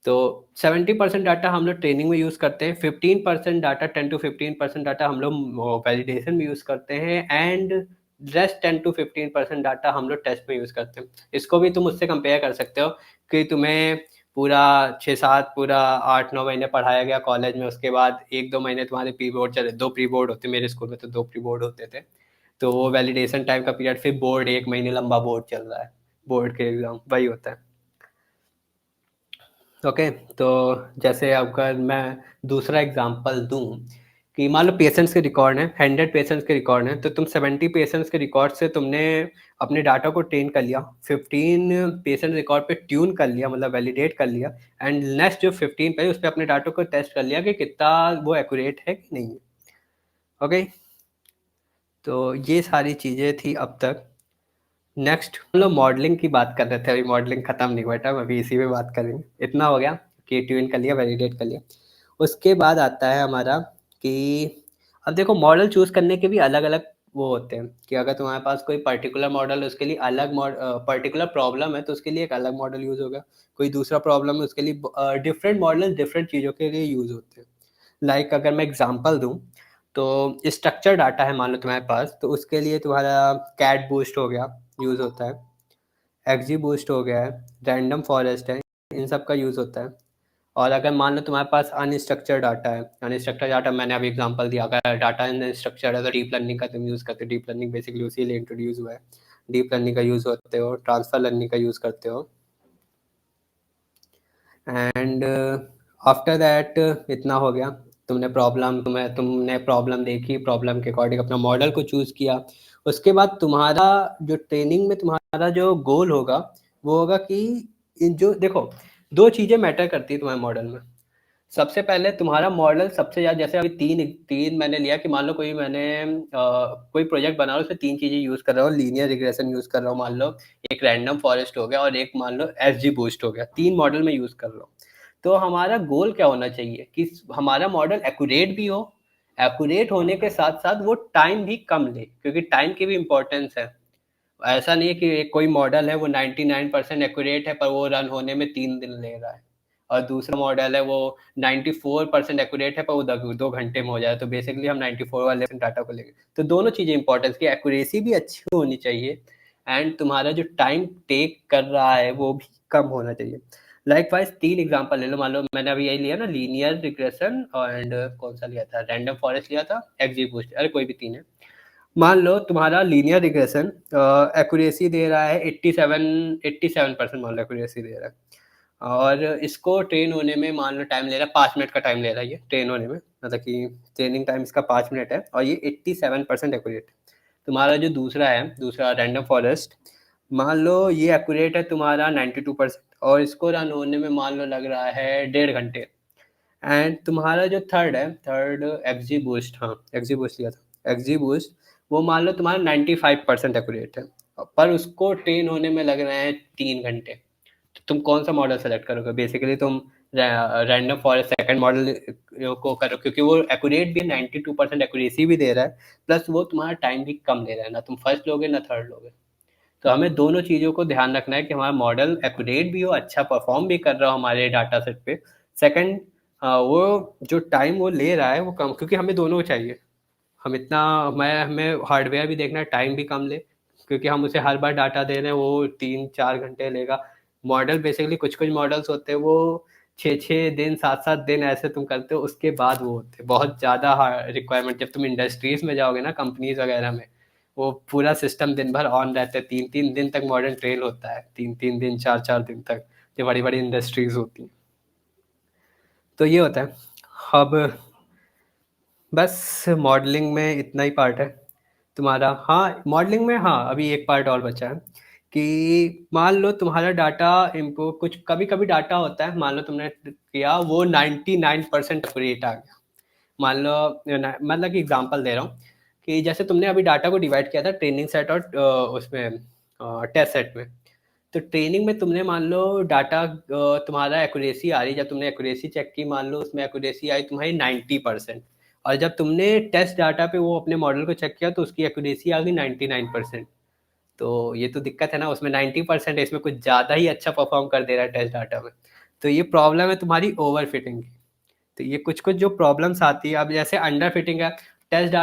तो 70% डाटा हम लोग ट्रेनिंग में यूज़ करते हैं, 15% डाटा 10 टू 15% डाटा हम लोग वैलिडेशन में यूज़ करते हैं, एंड रेस्ट 10 टू 15% डाटा हम लोग टेस्ट में यूज़ करते हैं। इसको भी तुम उससे कंपेयर कर सकते हो कि तुम्हें पूरा 6-7 पूरा 8-9 महीने पढ़ाया गया कॉलेज में, उसके बाद 1-2 महीने तुम्हारे प्री बोर्ड चले, 2 प्री बोर्ड होते, मेरे स्कूल में तो 2 प्री बोर्ड होते थे। तो वो वैलिडेशन टाइम का पीरियड, फिर बोर्ड 1 महीने लंबा बोर्ड चल रहा है, बोर्ड के एग्ज़ाम वही होता है। ओके, तो जैसे अगर मैं दूसरा एग्जांपल दूं कि मान लो पेशेंट्स के रिकॉर्ड हैं, 100 पेशेंट्स के रिकॉर्ड हैं, तो तुम 70 पेशेंट्स के रिकॉर्ड से तुमने अपने डाटा को ट्रेन कर लिया, 15 पेशेंट रिकॉर्ड पे ट्यून कर लिया, मतलब वैलिडेट कर लिया, एंड नेक्स्ट जो 15 पे उस पर अपने डाटा को टेस्ट कर लिया कि कितना वो एक्यूरेट है कि नहीं है। ओके, तो ये सारी चीज़ें थी अब तक। नेक्स्ट हम लोग मॉडलिंग की बात कर रहे थे, अभी मॉडलिंग खत्म नहीं हुआ था, अभी इसी पे बात करेंगे। इतना हो गया कि ट्यून कर लिया, वैलिडेट कर लिया। उसके बाद आता है हमारा कि अब देखो मॉडल चूज करने के भी अलग अलग वो होते हैं कि अगर तुम्हारे पास कोई पर्टिकुलर मॉडल है उसके लिए अलग पर्टिकुलर प्रॉब्लम है तो उसके लिए एक अलग मॉडल यूज होगा, कोई दूसरा प्रॉब्लम है उसके लिए डिफरेंट मॉडल डिफरेंट चीज़ों के लिए यूज होते हैं। लाइक अगर मैं एग्जांपल दूं तो स्ट्रक्चर डाटा है मान लो तुम्हारे पास, तो उसके लिए तुम्हारा कैट बूस्ट हो गया, यूज़ होता है, एक्जी बूस्ट हो गया है, रैंडम फॉरेस्ट है, इन सब का यूज़ होता है। और अगर मान लो तुम्हारे पास अनस्ट्रक्चर डाटा है, अनस्ट्रक्चर डाटा मैंने अभी एग्जांपल दिया, अगर डाटा अनस्ट्रक्चर है तो डीप लर्निंग का तुम यूज़ करते हो, डीप लर्निंग बेसिकली उसी लिए इंट्रोड्यूस हुआ है, डीप लर्निंग का यूज़ होते हो, ट्रांसफर लर्निंग का यूज़ करते हो। एंड आफ्टर दैट इतना हो गया, तुमने प्रॉब्लम देखी, प्रॉब्लम के अकॉर्डिंग अपना मॉडल को चूज़ किया। उसके बाद तुम्हारा जो ट्रेनिंग में तुम्हारा जो गोल होगा वो होगा कि जो देखो 2 चीज़ें मैटर करती है तुम्हारे मॉडल में। सबसे पहले तुम्हारा मॉडल सबसे ज़्यादा, जैसे अभी तीन मैंने लिया कि मान लो कोई प्रोजेक्ट बना रहा हूँ, उसमें 3 चीज़ें यूज़ कर रहा हूँ, लीनियर रिग्रेशन यूज़ कर रहा हूँ, मान लो एक रैंडम फॉरेस्ट हो गया और एक मान लो एसजी बूस्ट हो गया, 3 मॉडल में यूज़ कर रहा हूँ। तो हमारा गोल क्या होना चाहिए कि हमारा मॉडल एक्यूरेट भी हो, एक्यूरेट होने के साथ साथ वो टाइम भी कम ले, क्योंकि टाइम की भी इम्पोर्टेंस है। ऐसा नहीं है कि कोई मॉडल है वो 99% एक्यूरेट है पर वो रन होने में 3 दिन ले रहा है, और दूसरा मॉडल है वो 94% एक्यूरेट है पर वो 2 घंटे में हो जाए, तो बेसिकली हम 94 वाले डाटा को लेंगे। तो दोनों चीज़ें इंपॉर्टेंस की एक्यूरेसी भी अच्छी होनी चाहिए, एंड तुम्हारा जो टाइम टेक कर रहा है वो भी कम होना चाहिए। लाइक वाइज 3 एग्जांपल ले लो, मान लो मैंने अभी यही लिया ना, लीनियर रिग्रेशन एंड कौन सा लिया था, रैंडम फॉरेस्ट लिया था, एक्जीबूस्ट, अरे कोई भी 3 है। मान लो तुम्हारा लीनियर रिग्रेशन एक्यूरेसी दे रहा है 87% मान लो एक्यूरेसी दे रहा है, और इसको ट्रेन होने में मान लो टाइम ले रहा है 5 मिनट का टाइम ले रहा है ये ट्रेन होने में, मतलब कि ट्रेनिंग टाइम इसका 5 मिनट है और ये 87% एक्यूरेट है। तुम्हारा जो दूसरा रैंडम फॉरेस्ट, मान लो ये एक्यूरेट है तुम्हारा 92% और इसको रन होने में मान लो लग रहा है 1.5 घंटे। एंड तुम्हारा जो थर्ड एक्जी बूस्ट, हाँ एक्जी बूस्ट लिया था, एक्जी बूस्ट वो मान लो तुम्हारा 95% एक्यूरेट है, पर उसको ट्रेन होने में लग रहे हैं 3 घंटे। तो तुम कौन सा मॉडल सेलेक्ट करोगे? बेसिकली तुम रैंडम फॉरेस्ट सेकंड मॉडल को करो, क्योंकि वो एक्यूरेट भी 92% एक्यूरेसी भी दे रहा है, प्लस वो तुम्हारा टाइम भी कम ले रहा है, ना तुम फर्स्ट लोगे ना थर्ड लोगे। तो हमें दोनों चीज़ों को ध्यान रखना है कि हमारा मॉडल एक्यूरेट भी हो, अच्छा परफॉर्म भी कर रहा हो हमारे डाटा सेट पे। सेकंड, वो जो टाइम वो ले रहा है वो कम, क्योंकि हमें दोनों चाहिए। हम इतना मैं हमें हार्डवेयर भी देखना है, टाइम भी कम ले, क्योंकि हम उसे हर बार डाटा दे रहे हैं, वो 3-4 घंटे लेगा। मॉडल बेसिकली कुछ कुछ मॉडल्स होते हैं वो 6-6 दिन 7-7 दिन ऐसे तुम करते हो, उसके बाद वो होते हैं बहुत ज़्यादा रिक्वायरमेंट। जब तुम इंडस्ट्रीज में जाओगे ना, कंपनीज वगैरह में, वो पूरा सिस्टम दिन भर ऑन रहता है, 3-3 दिन तक मॉडल ट्रेन होता है, 3-3 दिन 4-4 दिन तक, जो बड़ी बड़ी इंडस्ट्रीज होती हैं। तो ये होता है। अब बस मॉडलिंग में इतना ही पार्ट है तुम्हारा। हाँ मॉडलिंग में, हाँ अभी एक पार्ट और बचा है कि मान लो तुम्हारा डाटा इम्पो कुछ कभी कभी डाटा होता है, मान लो तुमने किया वो 99% एक्यूरेट आ गया। मान लो मतलब कि एग्जांपल दे रहा हूँ कि जैसे तुमने अभी डाटा को डिवाइड किया था ट्रेनिंग सेट और उसमें टेस्ट सेट में। तो ट्रेनिंग में तुमने मान लो डाटा तुम्हारा एक्यूरेसी आ रही, जब तुमने एक्यूरेसी चेक की मान लो उसमें एक्यूरेसी आई तुम्हारी 90%, और जब तुमने टेस्ट डाटा पे वो अपने मॉडल को चेक किया तो उसकी एक्यूरेसी आ गई 99%। तो ये तो दिक्कत है ना, उसमें 90% है, इसमें कुछ ज़्यादा ही अच्छा परफॉर्म कर दे रहा है टेस्ट डाटा में। तो ये प्रॉब्लम है तुम्हारी ओवरफिटिंग की। तो ये कुछ-कुछ जो प्रॉब्लम्स आती है, अब जैसे अंडर फिटिंग है, टेस्ट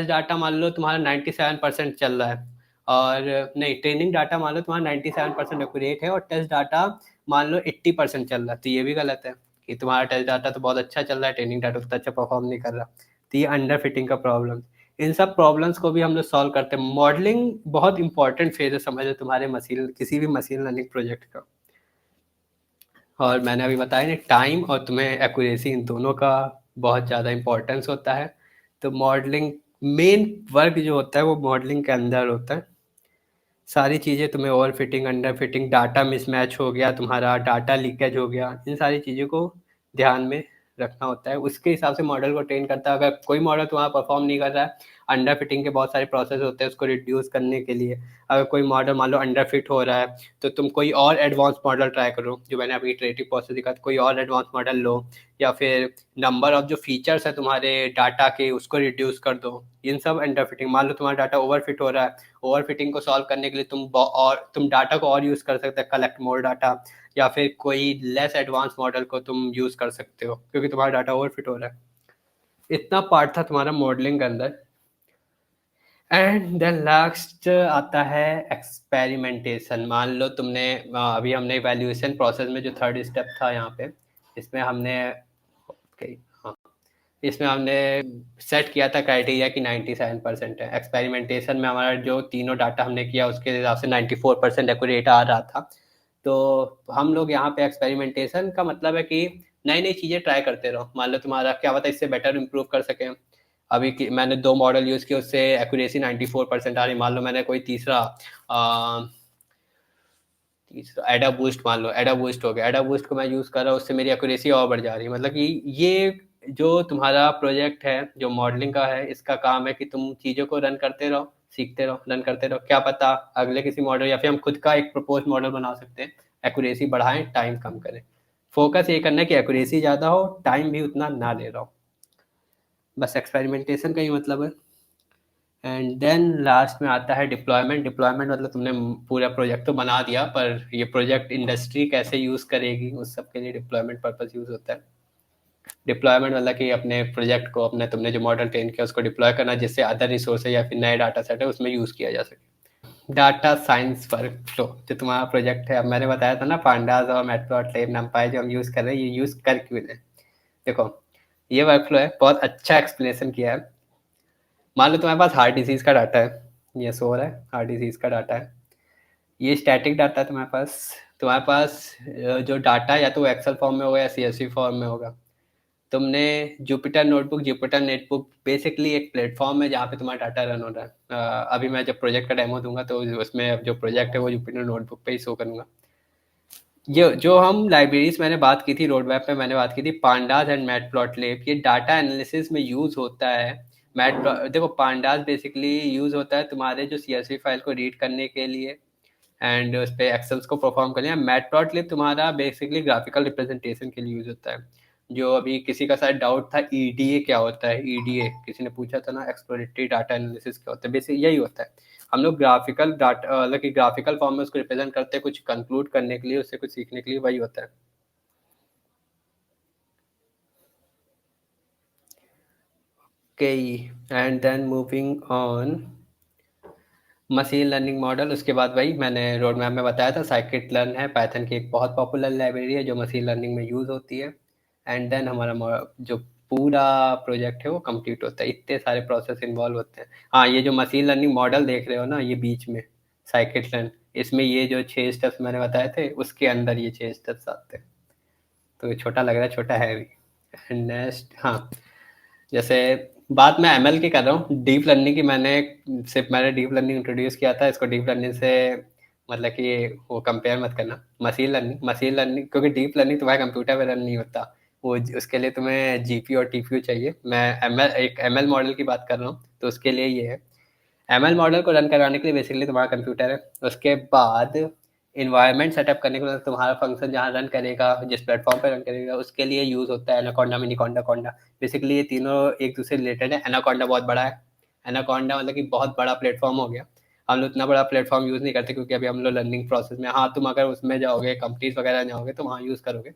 डाटा मान लो तुम्हारा 97% चल रहा है, और नहीं, ट्रेनिंग डाटा मान लो तुम्हारा 97% एक्यूरेट है और टेस्ट डाटा मान लो 80% चल रहा है, तो ये भी गलत है कि तुम्हारा टेस्ट डाटा तो बहुत अच्छा चल रहा है, ट्रेनिंग डाटा उतना अच्छा परफॉर्म नहीं कर रहा। तो ये अंडर फिटिंग का प्रॉब्लम। इन सब प्रॉब्लम्स को भी हम लोग सॉल्व करते हैं। मॉडलिंग बहुत इंपॉर्टेंट फेज है, समझ लो तुम्हारे मशीन, किसी भी मशीन लर्निंग प्रोजेक्ट का। और मैंने अभी बताया ना, टाइम और तुम्हें एक्यूरेसी, इन दोनों का बहुत ज़्यादा इंपॉर्टेंस होता है। तो मॉडलिंग मेन वर्क जो होता है वो मॉडलिंग के अंदर होता है। सारी चीज़ें तुम्हें over fitting, under fitting, data mismatch हो गया तुम्हारा, डाटा लीकेज हो गया, इन सारी चीज़ों को ध्यान में रखना होता है। उसके हिसाब से मॉडल को ट्रेन करता है। अगर कोई मॉडल तुम्हारा परफॉर्म नहीं कर रहा है, अंडर फिटिंग के बहुत सारे प्रोसेस होते हैं उसको रिड्यूस करने के लिए। अगर कोई मॉडल मान लो अंडर फिट हो रहा है, तो तुम कोई और एडवांस मॉडल ट्राई करो, जो मैंने अभी इटरेटिव प्रोसेस दिखा, कोई और एडवांस मॉडल लो, या फिर नंबर ऑफ जो फीचर्स है तुम्हारे डाटा के उसको रिड्यूस कर दो। इन सब अंडर फिटिंग। मान लो तुम्हारा डाटा ओवर फिट हो रहा है, ओवर फिटिंग को सॉल्व करने के लिए तुम डाटा को और यूज कर सकते हैं, कलेक्ट मोर डाटा, या फिर कोई लेस एडवांस मॉडल को तुम यूज कर सकते हो क्योंकि तुम्हारा डाटा ओवर फिट हो रहा है। इतना पार्ट था तुम्हारा मॉडलिंग के अंदर। एंड देन लास्ट आता है एक्सपेरिमेंटेशन। मान लो तुमने अभी हमने वैल्यूएशन प्रोसेस में जो थर्ड स्टेप था यहाँ पे, इसमें हमने okay, हाँ, इसमें हमने सेट किया था क्राइटेरिया कि 97% है। एक्सपेरिमेंटेशन में हमारा जो तीनों डाटा हमने किया उसके हिसाब से 94% एक्यूरेट आ रहा था। तो हम लोग यहाँ पे एक्सपेरिमेंटेशन का मतलब है कि नई नई चीज़ें ट्राई करते रहो। मान लो तुम्हारा क्या पता इससे बेटर इम्प्रूव कर सकें। मैंने 2 मॉडल यूज़ किए, उससे एक्यूरेसी 94% आ रही। मान लो मैंने कोई तीसरा एडा बूस्ट, मान लो एडा बूस्ट हो गया, एडा बूस्ट को मैं यूज़ कर रहा हूँ, उससे मेरी एक्यूरेसी और बढ़ जा रही है। मतलब कि ये जो तुम्हारा प्रोजेक्ट है जो मॉडलिंग का है, इसका काम है कि तुम चीज़ों को रन करते रहो, सीखते रहो, रन करते रहो। क्या पता अगले किसी मॉडल या फिर हम खुद का एक प्रपोज मॉडल बना सकते हैं, एक्यूरेसी बढ़ाएं, टाइम कम करें। फोकस ये करना है कि एक्यूरेसी ज़्यादा हो, टाइम भी उतना ना ले रहा हो। बस एक्सपेरिमेंटेशन का ही मतलब है। एंड देन लास्ट में आता है डिप्लॉयमेंट। डिप्लॉयमेंट मतलब तुमने पूरा प्रोजेक्ट तो बना दिया, पर ये प्रोजेक्ट इंडस्ट्री कैसे यूज़ करेगी, उस सब के लिए डिप्लॉयमेंट पर्पस यूज़ होता है। डिप्लॉयमेंट मतलब कि अपने प्रोजेक्ट को, अपने तुमने जो मॉडल ट्रेन किया उसको डिप्लॉय करना, जिससे अदर रिसोर्स या फिर नए डाटा सेट है उसमें यूज़ किया जा सके। डाटा साइंस वर्क फ्लो जो तुम्हारा प्रोजेक्ट है, अब मैंने बताया था ना, पांडास और मैटप्लॉटलिब, नमपाई जो हम यूज़ कर रहे हैं, ये यूज़ कर क्यों रहे हैं। देखो, ये वर्क फ्लो है, बहुत अच्छा एक्सप्लेनेशन किया है। मान लो तुम्हारे पास हार्ट डिजीज़ का डाटा है, ये सो रहा है, हार्ट डिजीज़ का डाटा है, ये स्टैटिक डाटा है तुम्हारे पास। तुम्हारे पास जो डाटा है या तो एक्सेल फॉर्म में होगा या सीएसवी फॉर्म में होगा। तुमने Jupyter notebook, Jupyter netbook basically एक प्लेटफॉर्म है जहाँ पे तुम्हारा डाटा रन हो रहा है। अभी मैं जब प्रोजेक्ट का डेमो दूंगा तो उसमें जो प्रोजेक्ट है वो जुपिटर नोटबुक पे ही शो करूंगा। ये जो हम लाइब्रेरीज मैंने बात की थी, रोड मैप पे मैंने बात की थी, पांडास एंड मैटप्लॉटलिब, ये डाटा एनालिसिस में यूज होता है। देखो, पांडास बेसिकली यूज होता है तुम्हारे जो सीएसवी फाइल को रीड करने के लिए एंड उस पे एक्सेल्स को परफॉर्म करने। मैटप्लॉटलिब तुम्हारा बेसिकली ग्राफिकल रिप्रेजेंटेशन के लिए यूज होता है। जो अभी किसी का शायद डाउट था, ईडीए क्या होता है, ईडीए किसी ने पूछा था ना, एक्सप्लोरेटरी डाटा एनालिसिस क्या होता है, बेसिक यही होता है। हम लोग ग्राफिकल डाटा, मतलब कि ग्राफिकल फॉर्म में उसको रिप्रेजेंट करते हैं, कुछ कंक्लूड करने के लिए, उससे कुछ सीखने के लिए, वही होता है। Okay, and then moving on, machine learning model. उसके बाद वही मैंने रोड मैप में बताया था, साइकिट लर्न है, पाइथन की एक बहुत पॉपुलर लाइब्रेरी है जो मशीन लर्निंग में यूज़ होती है। एंड देन हमारा जो पूरा प्रोजेक्ट है वो कंप्लीट होता है। इतने सारे प्रोसेस इन्वॉल्व होते हैं। हाँ, ये जो मशीन लर्निंग मॉडल देख रहे हो ना, ये बीच में साइकिट लर्न, इसमें ये जो 6 स्टेप्स मैंने बताए थे उसके अंदर ये 6 स्टेप्स आते हैं। तो ये छोटा लग रहा है, छोटा है भी। एंड नेक्स्ट, हाँ, जैसे बात मैं एमएल की कर रहा हूँ, डीप लर्निंग की मैंने डीप लर्निंग इंट्रोड्यूस किया था। इसको डीप लर्निंग से मतलब कि वो कंपेयर मत करना। मशीन लर्निंग क्योंकि डीप लर्निंग तुम्हारे कंप्यूटर पे रन नहीं होता, वो उसके लिए तुम्हें जीपी और टीपीयू चाहिए। मैं एक एमएल मॉडल की बात कर रहा हूँ, तो उसके लिए ये है। एमएल मॉडल को रन करवाने के लिए बेसिकली तुम्हारा कंप्यूटर है। उसके बाद इन्वायरमेंट सेटअप करने के लिए तुम्हारा फंक्शन जहाँ रन करेगा, जिस प्लेटफॉर्म पे रन करेगा, उसके लिए यूज़ होता है एनाकोंडा, मिनीकोंडा, कोंडा। बेसिकली ये तीनों एक दूसरे रिलेटेड है। एनाकोंडा बहुत बड़ा है, एनाकोंडा मतलब कि बहुत बड़ा प्लेटफॉर्म हो गया। हम लोग इतना बड़ा प्लेटफॉर्म यूज़ नहीं करते क्योंकि अभी हम लोग लर्निंग प्रोसेस में। हाँ, तुम अगर उसमें जाओगे, कंपनीज वगैरह जाओगे तो वहाँ यूज़ करोगे।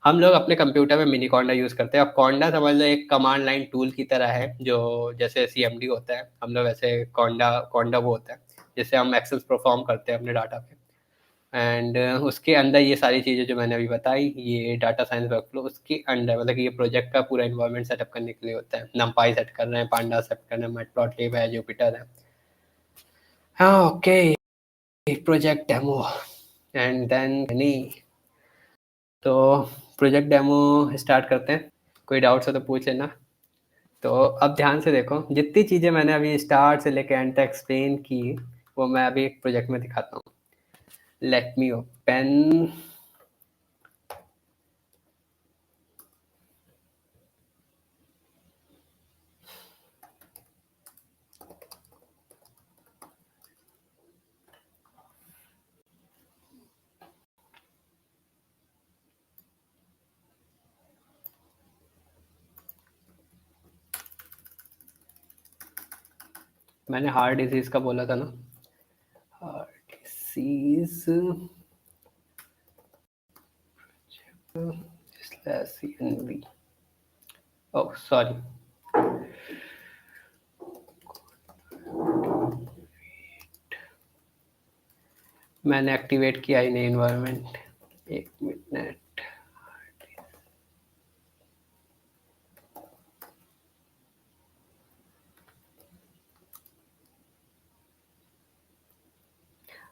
हम लोग अपने कंप्यूटर में मिनी कॉन्डा यूज़ करते हैं। अब कॉन्डा समझ लो एक कमांड लाइन टूल की तरह है, जो जैसे सीएमडी होता है, हम लोग वैसे कॉन्डा कॉन्डा वो होता है जिससे हम एक्सेस परफॉर्म करते हैं अपने डाटा पे। एंड उसके अंदर ये सारी चीज़ें जो मैंने अभी बताई, ये डाटा साइंस वर्कफ्लो उसके अंडर, मतलब कि ये प्रोजेक्ट का पूरा इन्वायरमेंट सेटअप करने के लिए होता है। नमपाई सेट कर रहे हैं, पांडा सेट कर रहे हैं, मैटप्लॉटलिब है, जुपिटर है। हाँ, okay, project demo and then नहीं, तो प्रोजेक्ट डेमो स्टार्ट करते हैं। कोई डाउट्स हो तो पूछ लेना। तो अब ध्यान से देखो, जितनी चीज़ें मैंने अभी स्टार्ट से लेकर एंड तक एक्सप्लेन की, वो मैं अभी एक प्रोजेक्ट में दिखाता हूँ। Let me open. मैंने हार्ट डिजीज का बोला था ना, heart disease slash CNV। Oh sorry, मैंने एक्टिवेट किया ही नहीं इन्वायरमेंट। एक मिनट।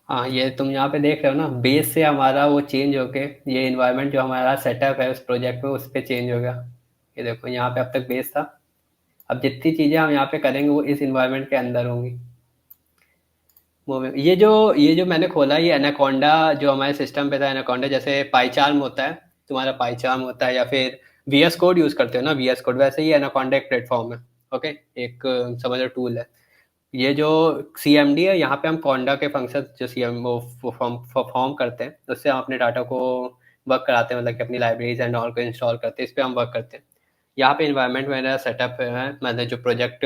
हाँ, ये तुम यहाँ पे देख रहे हो ना, बेस से हमारा वो चेंज होके ये इन्वायरमेंट जो हमारा सेटअप है उस प्रोजेक्ट में, उस पर चेंज हो गया। ये देखो, यहाँ पे अब तक बेस था, अब जितनी चीज़ें हम यहाँ पे करेंगे वो इस इन्वायरमेंट के अंदर होंगी। ये जो मैंने खोला, ये एनाकोंडा जो हमारे सिस्टम पे था, एनाकोंडा जैसे पाईचार्म होता है, तुम्हारा पाईचार्म होता है, या फिर VS कोड यूज़ करते हो ना, VS कोड, वैसे ही एनाकोंडा एक प्लेटफॉर्म है। ओके, एक समझ लो टूल है। ये जो CMD है, यहाँ पे हम कोंडा के फंक्शन जो CM वो परफॉर्म करते हैं, उससे हम अपने डाटा को वर्क कराते हैं, मतलब कि अपनी लाइब्रेरीज एंड ऑल को इंस्टॉल करते हैं, इस पर हम वर्क करते हैं। यहाँ पे इन्वायरमेंट मेरा सेटअप है, मैंने जो प्रोजेक्ट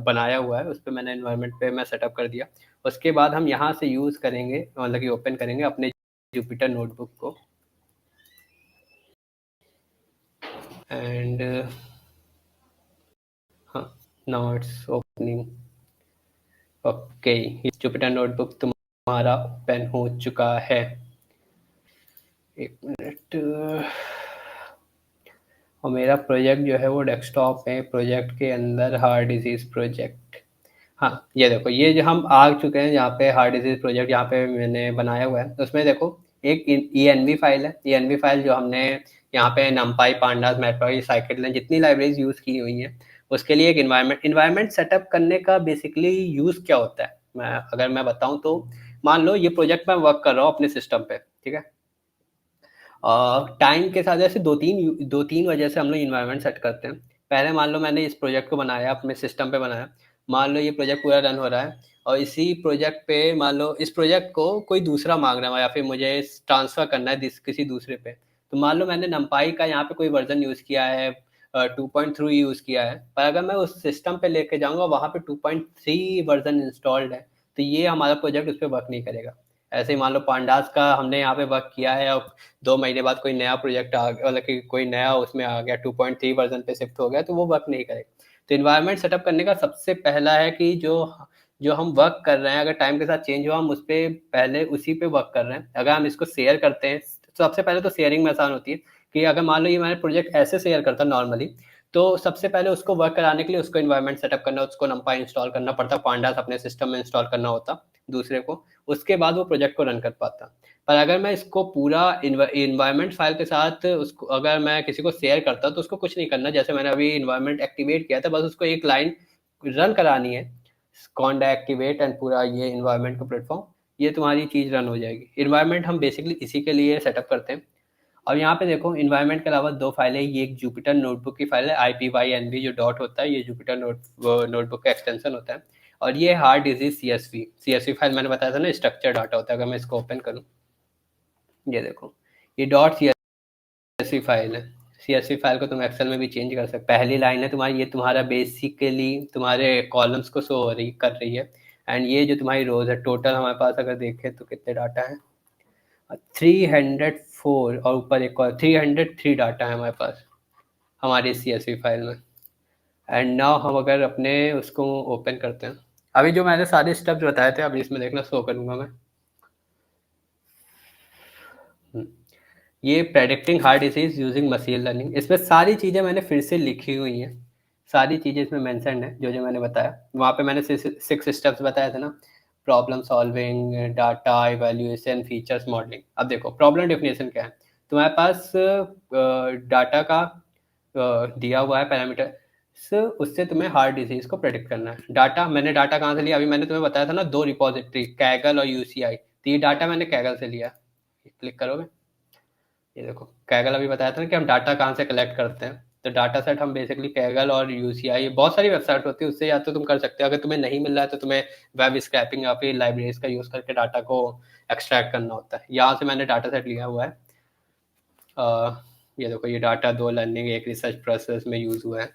बनाया हुआ है उस पर मैंने इन्वायरमेंट पे मैं सेटअप कर दिया। उसके बाद हम यहाँ से यूज़ करेंगे, मतलब कि ओपन करेंगे अपने जुपिटर नोटबुक को, एंड हाँ, now it's opening. Okay, Jupyter notebook तुम्हारा ओपन हो चुका है। एक मिनट। और मेरा प्रोजेक्ट जो है वो डेस्कटॉप है, प्रोजेक्ट के अंदर हार्ट डिजीज़ प्रोजेक्ट। हाँ, ये देखो, ये जो हम आ चुके हैं यहाँ पे, हार्ट डिजीज़ प्रोजेक्ट यहाँ पे मैंने बनाया हुआ है। उसमें देखो एक ENV फाइल है, ENV फाइल जो हमने यहाँ पे नमपाई, पांडास, मैटप्लॉटलिब, साइकिट जितनी लाइब्रेरीज यूज़ की हुई हैं, उसके लिए एक इन्वायरमेंट सेटअप करने का बेसिकली यूज़ क्या होता है, अगर मैं बताऊँ तो, मान लो ये प्रोजेक्ट मैं वर्क कर रहा हूँ अपने सिस्टम पे, ठीक है। टाइम के साथ जैसे दो तीन वजह से हम लोग इन्वायरमेंट सेट करते हैं। पहले मान लो मैंने इस प्रोजेक्ट को बनाया, अपने सिस्टम पे बनाया, मान लो ये प्रोजेक्ट पूरा रन हो रहा है, और इसी प्रोजेक्ट पे मान लो इस प्रोजेक्ट को कोई दूसरा मांग रहा है, या फिर मुझे ट्रांसफ़र करना है किसी दूसरे पे। तो मान लो मैंने नमपाई का यहाँ पे कोई वर्जन यूज़ किया है, 2.3 यूज़ किया है, पर अगर मैं उस सिस्टम पे लेके जाऊँगा, वहाँ पे 2.3 वर्जन इंस्टॉल्ड है, तो ये हमारा प्रोजेक्ट उस पर वर्क नहीं करेगा। ऐसे ही मान लो पांडास का हमने यहाँ पे वर्क किया है, और 2 महीने बाद कोई नया प्रोजेक्ट आ गया, मतलब कि कोई नया उसमें आ गया, 2.3 वर्जन पे शिफ्ट हो गया, तो वो वर्क नहीं करेगा। तो इन्वायरमेंट सेटअप करने का सबसे पहला है कि जो जो हम वर्क कर रहे हैं, अगर टाइम के साथ चेंज हुआ, हम उस पर पहले उसी पे वर्क कर रहे हैं। अगर हम इसको शेयर करते हैं, तो सबसे पहले तो शेयरिंग में आसान होती है कि अगर मान लो ये मैंने प्रोजेक्ट ऐसे शेयर करता नॉर्मली, तो सबसे पहले उसको वर्क कराने के लिए उसको इन्वायरमेंट सेटअप करना, उसको नमपाई इंस्टॉल करना पड़ता, पांडास अपने सिस्टम में इंस्टॉल करना होता दूसरे को, उसके बाद वो प्रोजेक्ट को रन कर पाता। पर अगर मैं इसको पूरा इन्वायरमेंट फाइल के साथ उसको अगर मैं किसी को शेयर करता, तो उसको कुछ नहीं करना, जैसे मैंने अभी इन्वायरमेंट एक्टिवेट किया था, बस उसको एक लाइन रन करानी है, कॉन्डा एक्टिवेट एंड पूरा ये इन्वायरमेंट का प्लेटफॉर्म, ये तुम्हारी चीज़ रन हो जाएगी। इन्वायरमेंट हम बेसिकली इसी के लिए सेटअप करते हैं। अब यहाँ पे देखो, इन्वायरमेंट के अलावा दो फाइलें, ये एक जुपिटर नोटबुक की फाइल है, IPYNB जो डॉट होता है, ये जुपिटर नोटबुक का एक्सटेंशन होता है, और ये हार्ड डिजीज CSV फाइल मैंने बताया था ना, स्ट्रक्चर डाटा होता है। अगर मैं इसको ओपन करूँ, ये देखो, ये .csv फाइल है। CSV फाइल को तुम एक्सेल में भी चेंज कर सकते। पहली लाइन है तुम्हारी, ये तुम्हारा बेसिकली तुम्हारे कॉलम्स को शो हो रही कर रही है, एंड ये जो तुम्हारी रोज है, टोटल हमारे पास अगर देखें तो कितने डाटा है, 304 और ऊपर एक और 303 डाटा है हमारे पास हमारी CSV फाइल में। एंड नाउ हम अगर अपने उसको ओपन करते हैं, अभी जो मैंने सारे स्टेप्स बताए थे अभी इसमें देखना शो करूंगा मैं। ये predicting heart disease using machine learning, इसमें सारी चीज़ें मैंने फिर से लिखी हुई हैं, सारी चीज़ें इसमें मेंशन है जो जो मैंने बताया। वहाँ पे मैंने 6 स्टेप्स बताए थे ना, problem solving, data evaluation, features, modelling. अब देखो प्रॉब्लम डेफिनेशन क्या है, तुम्हारे पास डाटा का दिया हुआ है पैरामीटर, उससे तुम्हें हार्ट डिजीज को प्रेडिक्ट करना है। डाटा मैंने डाटा कहाँ से लिया, अभी मैंने तुम्हें बताया था ना 2 रिपोजिटरी, कैगल और UCI, तो ये डाटा मैंने कैगल से लिया। क्लिक करोगे, ये देखो कैगल अभी बताया था ना कि हम डाटा कहाँ से कलेक्ट करते हैं, तो डाटा सेट हम बेसिकली कैगल और UCI, बहुत सारी वेबसाइट होती है उससे या तो तुम कर सकते हो। अगर तुम्हें नहीं मिल रहा है तो तुम्हें वेब स्क्रैपिंग या फिर लाइब्रेरीज का यूज़ करके डाटा को एक्सट्रैक्ट करना होता है। यहाँ से मैंने डाटा सेट लिया हुआ है। ये देखो ये डाटा 2 लर्निंग एक रिसर्च प्रोसेस में यूज़ हुआ है।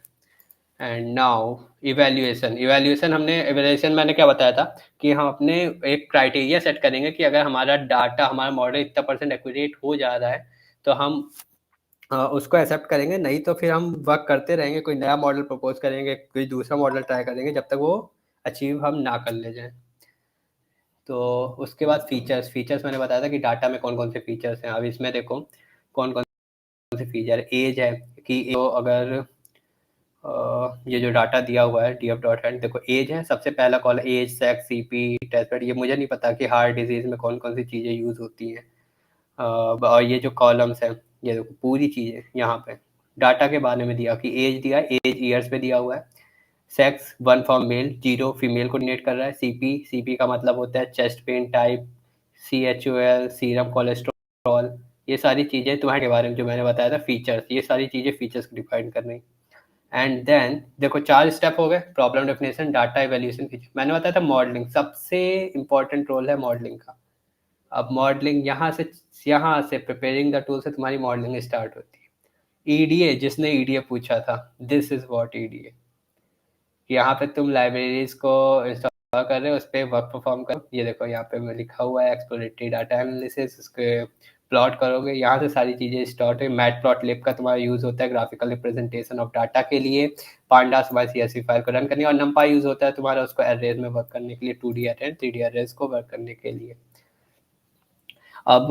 एंड नाउ इवैल्यूएशन मैंने क्या बताया था कि हम अपने एक क्राइटेरिया सेट करेंगे कि अगर हमारा डाटा, हमारा मॉडल इतना % एक्यूरेट हो जा रहा है तो हम उसको एक्सेप्ट करेंगे, नहीं तो फिर हम वर्क करते रहेंगे, कोई नया मॉडल प्रपोज करेंगे, कोई दूसरा मॉडल ट्राई करेंगे जब तक वो अचीव हम ना कर ले जाएं। तो उसके बाद फीचर्स मैंने बताया था कि डाटा में कौन कौन से फीचर्स हैं। अब इसमें देखो कौन कौन से फीचर, एज है कि तो अगर ये जो डाटा दिया हुआ है df डॉट हैंड, देखो एज है, सबसे पहला col age, sex, CP, test bed. ये मुझे नहीं पता कि हार्ट डिजीज में कौन कौन सी चीज़ें यूज़ होती हैं। और ये जो कॉलम्स हैं, ये देखो पूरी चीज़ें यहाँ पे डाटा के बारे में दिया कि एज दिया, एज ईयर्स पे दिया हुआ है, सेक्स 1 फॉर मेल, 0 फीमेल को डिनोट कर रहा है, CP का मतलब होता है chest pain type, CHOL serum cholesterol, ये सारी चीज़ें तुम्हारे बारे में जो मैंने बताया था फीचर्स, ये सारी चीज़ें फीचर्स को डिफाइन करनी। एंड देन देखो 4 स्टेप हो गए, problem definition, data evaluation, feature. मैंने बताया था मॉडलिंग सबसे इंपॉर्टेंट रोल है मॉडलिंग का। अब मॉडलिंग यहाँ से प्रिपेयरिंग द टूल से तुम्हारी मॉडलिंग स्टार्ट होती है। EDA, जिसने EDA पूछा था, दिस इज व्हाट EDA, यहाँ पे तुम लाइब्रेरीज को इंस्टॉल कर रहे हो, उस पर वर्क परफॉर्म करो। ये देखो यहाँ पे मैं लिखा हुआ है एक्सप्लोरेटरी डाटा एनालिसिस, उसके प्लॉट करोगे, यहाँ से सारी चीज़ें स्टार्ट है। मैटप्लॉटलिब का तुम्हारा यूज़ होता है ग्राफिकल रिप्रेजेंटेशन ऑफ डाटा के लिए, पांडास हमारी CSV फाइल को रन करने, और नंपाई यूज़ होता है तुम्हारा उसको एरेज में वर्क करने के लिए, 2D अरे 3D अरेज को वर्क करने के लिए। अब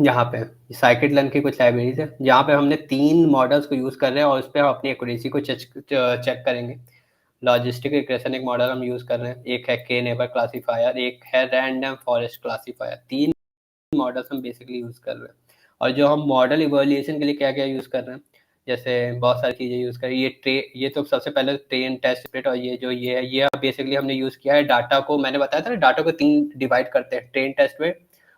यहाँ पे साइकिट लर्न की कुछ लाइब्रेरीज है, जहाँ पे हमने 3 मॉडल्स को यूज़ कर रहे हैं और उस पर हम अपनी एक्यूरेसी को चेक करेंगे। लॉजिस्टिक रिग्रेशन एक मॉडल हम यूज़ कर रहे हैं, एक है के नेबर क्लासीफायर, एक है रैंडम फॉरेस्ट क्लासीफायर। 3 मॉडल्स हम बेसिकली यूज़ कर रहे हैं। और जो हम मॉडल इवैल्यूएशन के लिए क्या क्या यूज़ कर रहे हैं, जैसे बहुत सारी चीज़ें यूज़ कर रहे हैं। ये तो सबसे पहले ट्रेन टेस्ट स्प्लिट, और ये जो ये है ये बेसिकली हमने यूज़ किया है डाटा को, मैंने बताया था ना डाटा को 3 डिवाइड करते हैं, ट्रेन टेस्ट में,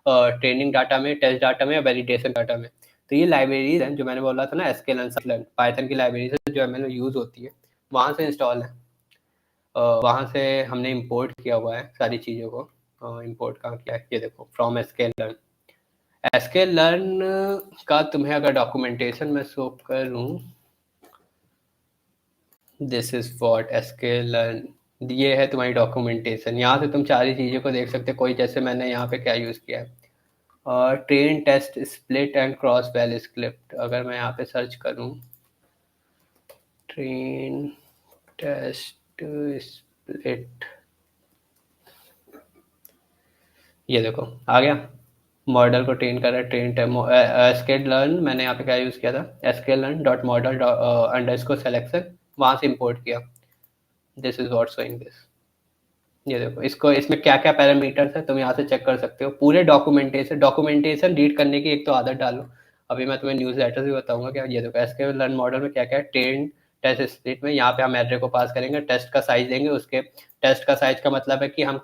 ट्रेनिंग डाटा में, टेस्ट डाटा में, वैलिडेशन डाटा में। तो ये लाइब्रेरीज हैं जो मैंने बोला था ना, SQL पाइथन की लाइब्रेरीज है जो ML में यूज़ होती है, वहाँ से इंस्टॉल है। वहाँ से हमने इंपोर्ट किया हुआ है सारी चीज़ों को। इंपोर्ट कहाँ किया है, ये देखो फ्रॉम sklearn का तुम्हें अगर डॉक्यूमेंटेशन में शो करूँ, दिस इज व्हाट sklearn, ये है तुम्हारी डॉक्यूमेंटेशन। यहाँ से तुम सारी चीज़ों को देख सकते हो, कोई जैसे मैंने यहाँ पे क्या यूज़ किया है, और train test split and cross value script. अगर मैं यहाँ पे सर्च करूँ ट्रेन टेस्ट स्प्लिट, ये देखो आ गया, मॉडल को ट्रेन कर रहा है, ट्रेन sklearn। मैंने यहाँ पे क्या यूज़ किया था, sklearn.model_selection, वहाँ से इंपोर्ट किया। This is what showing this, ये देखो इसको, इसमें क्या क्या पैरामीटर्स है तुम यहाँ से चेक कर सकते हो। पूरे डॉक्यूमेंटेशन रीड करने की एक तो आदत डालो। अभी मैं तुम्हें न्यूज़ लेटर भी बताऊंगा क्या। ये देखो sklearn मॉडल में क्या क्या है, ट्रेन टेस्ट स्प्लिट में यहाँ पे हम एरे को पास करेंगे, टेस्ट का साइज देंगे, उसके टेस्ट का साइज का मतलब है कि हम